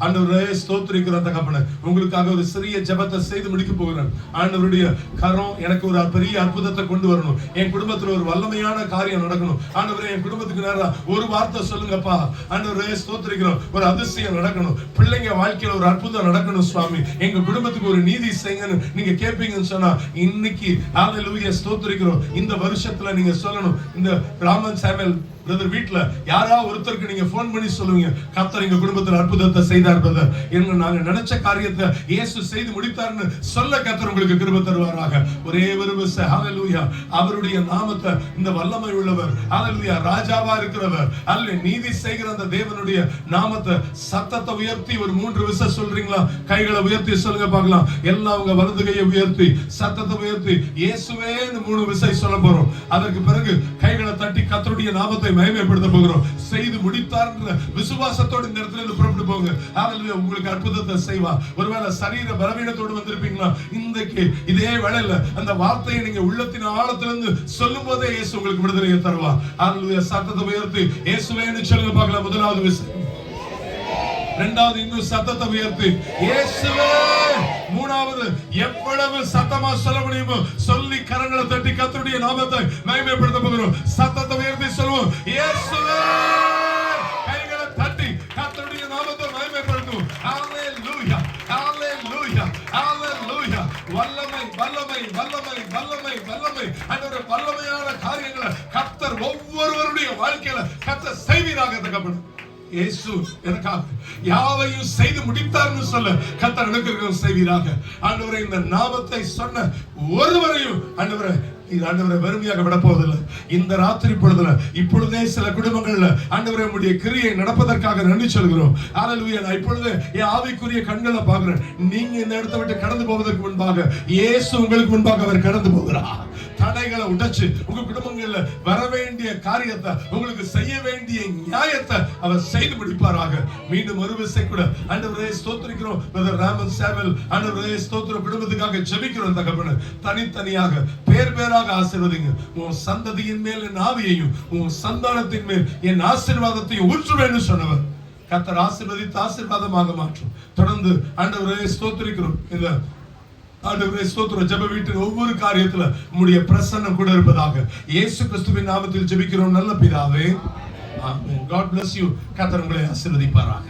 ஆண்டவரே ஸ்தோத்திரிக்கிற தகப்பனே, உங்களுக்காக ஒரு சிறிய ஜெபத்தை செய்து முடிக்க போகிறேன். ஆண்டவருடைய கரம் எனக்கு ஒரு பெரிய அற்புதத்தை கொண்டு வரணும். என் குடும்பத்துல ஒரு வல்லமையான காரியம் நடக்கணும். ஆண்டவரே என் குடும்பத்துக்கு நேரா ஒரு வார்த்தை சொல்லுங்கப்பா. ஆண்டவரே ஸ்தோத்திரிக்கிறோம், ஒரு அதிசயம் நடக்கணும். பிள்ளைங்க வாழ்க்கையில ஒரு அற்புதம் நடக்கணும் சுவாமி. எங்க குடும்பத்துக்கு ஒரு நீதி நீங்க கேட்பீங்கன்னு சொன்னா, இன்னைக்கு ஹல்லேலூயா ஸ்தோத்திரிக்கிறோம். இந்த வருஷத்துல நீங்க சொல்லணும், இந்த ராமன் சாமுவேல் பிரதர் வீட்ல யாரா ஒருத்தருக்கு நீங்க போன் பண்ணி சொல்லுவீங்க, கர்த்தர் எங்க குடும்பத்துல அற்புதத்தை செய்தார் பிரதர், என்ன நாங்க நினைச்ச காரியத்தை இயேசு செய்து முடித்தார்னு சொல்ல கர்த்தர் உங்களுக்கு கிருபை தருவாராக. ஒரே ஒரு விஷயம், ஹல்லேலூயா அவருடைய நாமத்தை, இந்த வல்லமை உள்ளவர், ஹல்லேலூயா ராஜாவா இருக்கிறவர், அல்ல நீதி செய்கிற அந்த தேவனுடைய நாமத்தை சத்தத்தை உயர்த்தி ஒரு 3 விஷயம் சொல்றீங்களா? கைகளை உயர்த்தி சொல்லுங்க பார்க்கலாம். எல்லாம் உங்க வலது கையை உயர்த்தி சத்தத்தை உயர்த்தி இயேசுவே 3 விஷயம் சொல்ல போறோம். அதற்கு பிறகு கைகளை தட்டி கர்த்தருடைய நாமத்தை மகிமைப்படுத்த போகிறோம். செய்து முடித்தார் விசுவாசத்தோடு இந்த இடத்துல இருந்து புறப்பட்டு போங்க. ஹல்லேலூயா உங்களுக்கு அற்புதத்தை செய்வா. ஒருவேளை சரீர பலவீனத்தோடு வந்திருப்பீங்களா? இன்றைக்கு இதே வேளையில அந்த வார்த்தையை நீங்க உள்ளத்தின் ஆழத்திலிருந்து சொல்லும் போதே இயேசு உங்களுக்கு விடுதலையை தருவா. ஹல்லேலூயா சத்தத்தை உயர்த்தி இயேசுவேன்னு சொல்லுங்க பார்க்கலாம். முதலாவது விஷயம். இரண்டாவது இன்னும் சத்தத்தை உயர்த்தி இயேசுவே. மூணாவது எவ்வளவு சத்தமா சொல்ல முடியுமோ சொல்லி கரங்களை தட்டி கர்த்தருடைய நாமத்தை மகிமைப்படுத்த போகிறோம். சத்தத்தை உயர்த்தி சொல்லுவோம் இயேசுவே. கைகளை தட்டி கர்த்தருடைய நாமத்தை மகிமைப்படுத்துவோம். ஹல்லேலூயா ஹல்லேலூயா ஹல்லேலூயா. வல்லமை வல்லமை வல்லமை வல்லமை வல்லமை. அந்த வல்லமையான காரியங்களை கர்த்தர் ஒவ்வொருவருடைய வாழ்க்கையில கர்த்தர் செய்வீராக. தகப்பனே இயேசு எனக்காக யாவையும் செய்து முடித்தார்னு சொல்ல கர்த்தர் அனுக்கிரகம் செய்வீராக. ஆண்டவரே, இந்த நாமத்தை சொன்ன ஒருவரையும் ஆண்டவரே ஆண்டவரை வெறுமையாக விட போவதில்லை. இந்த ராத்திரி பொழுதுல இப்பொழுதே சில குடும்பங்கள்ல ஆண்டவரே உம்முடைய கிரியை நடப்பதற்காக நன்றி சொல்கிறோம். ஹல்லேலூயா. நான் இப்பொழுது என் ஆவிக்குரிய கண்களை பார்க்கிறேன். நீங்க இந்த இடத்தை விட்டு கடந்து போவதற்கு முன்பாக இயேசு உங்களுக்கு முன்பாக அவர் கடந்து போகிறார். தடைகளை உடைச்சு உங்க குடும்பங்கள்ல வர வேண்டிய காரியத்தை, உங்களுக்கு செய்ய வேண்டிய நியாயத்தை அவர் செய்து முடிப்பாராக. மீண்டும் ஒரு விசை கூட ஆண்டவரே ஸ்தோத்திரிக்கிறோம். பிரதர் ராமன் சாமுவேல் ஆண்டவரே ஸ்தோத்திர குடும்பத்துக்காக ஜெபிக்கிறோம். தகப்பனே, தனித்தனியாக பேர் பேராக ஆசீர்வதிங்க. உன் சந்ததியின் மேல் என் ஆவியையும் உன் சந்தானத்தின் மேல் என் ஆசீர்வாதத்தையும் ஊற்றுவேன்னு சொன்னவர் கர்த்தர் ஆசீர்வதித்து ஆசீர்வாதமாக மாற்றும். தொடர்ந்து ஆண்டவரே ஸ்தோத்திரிக்கிறோம். இந்த ஆண்டவரே ஸ்தோத்திர ஜெப வீட்டின் ஒவ்வொரு காரியத்துல உம்முடைய பிரசன்னம் கூட இருப்பதாக இயேசு கிறிஸ்துவின் நாமத்தில் ஜெபிக்கிறோம் நல்ல பிதாவே. ஆமென். God bless you. கர்த்தர் உங்களை ஆசீர்வதிப்பாராக.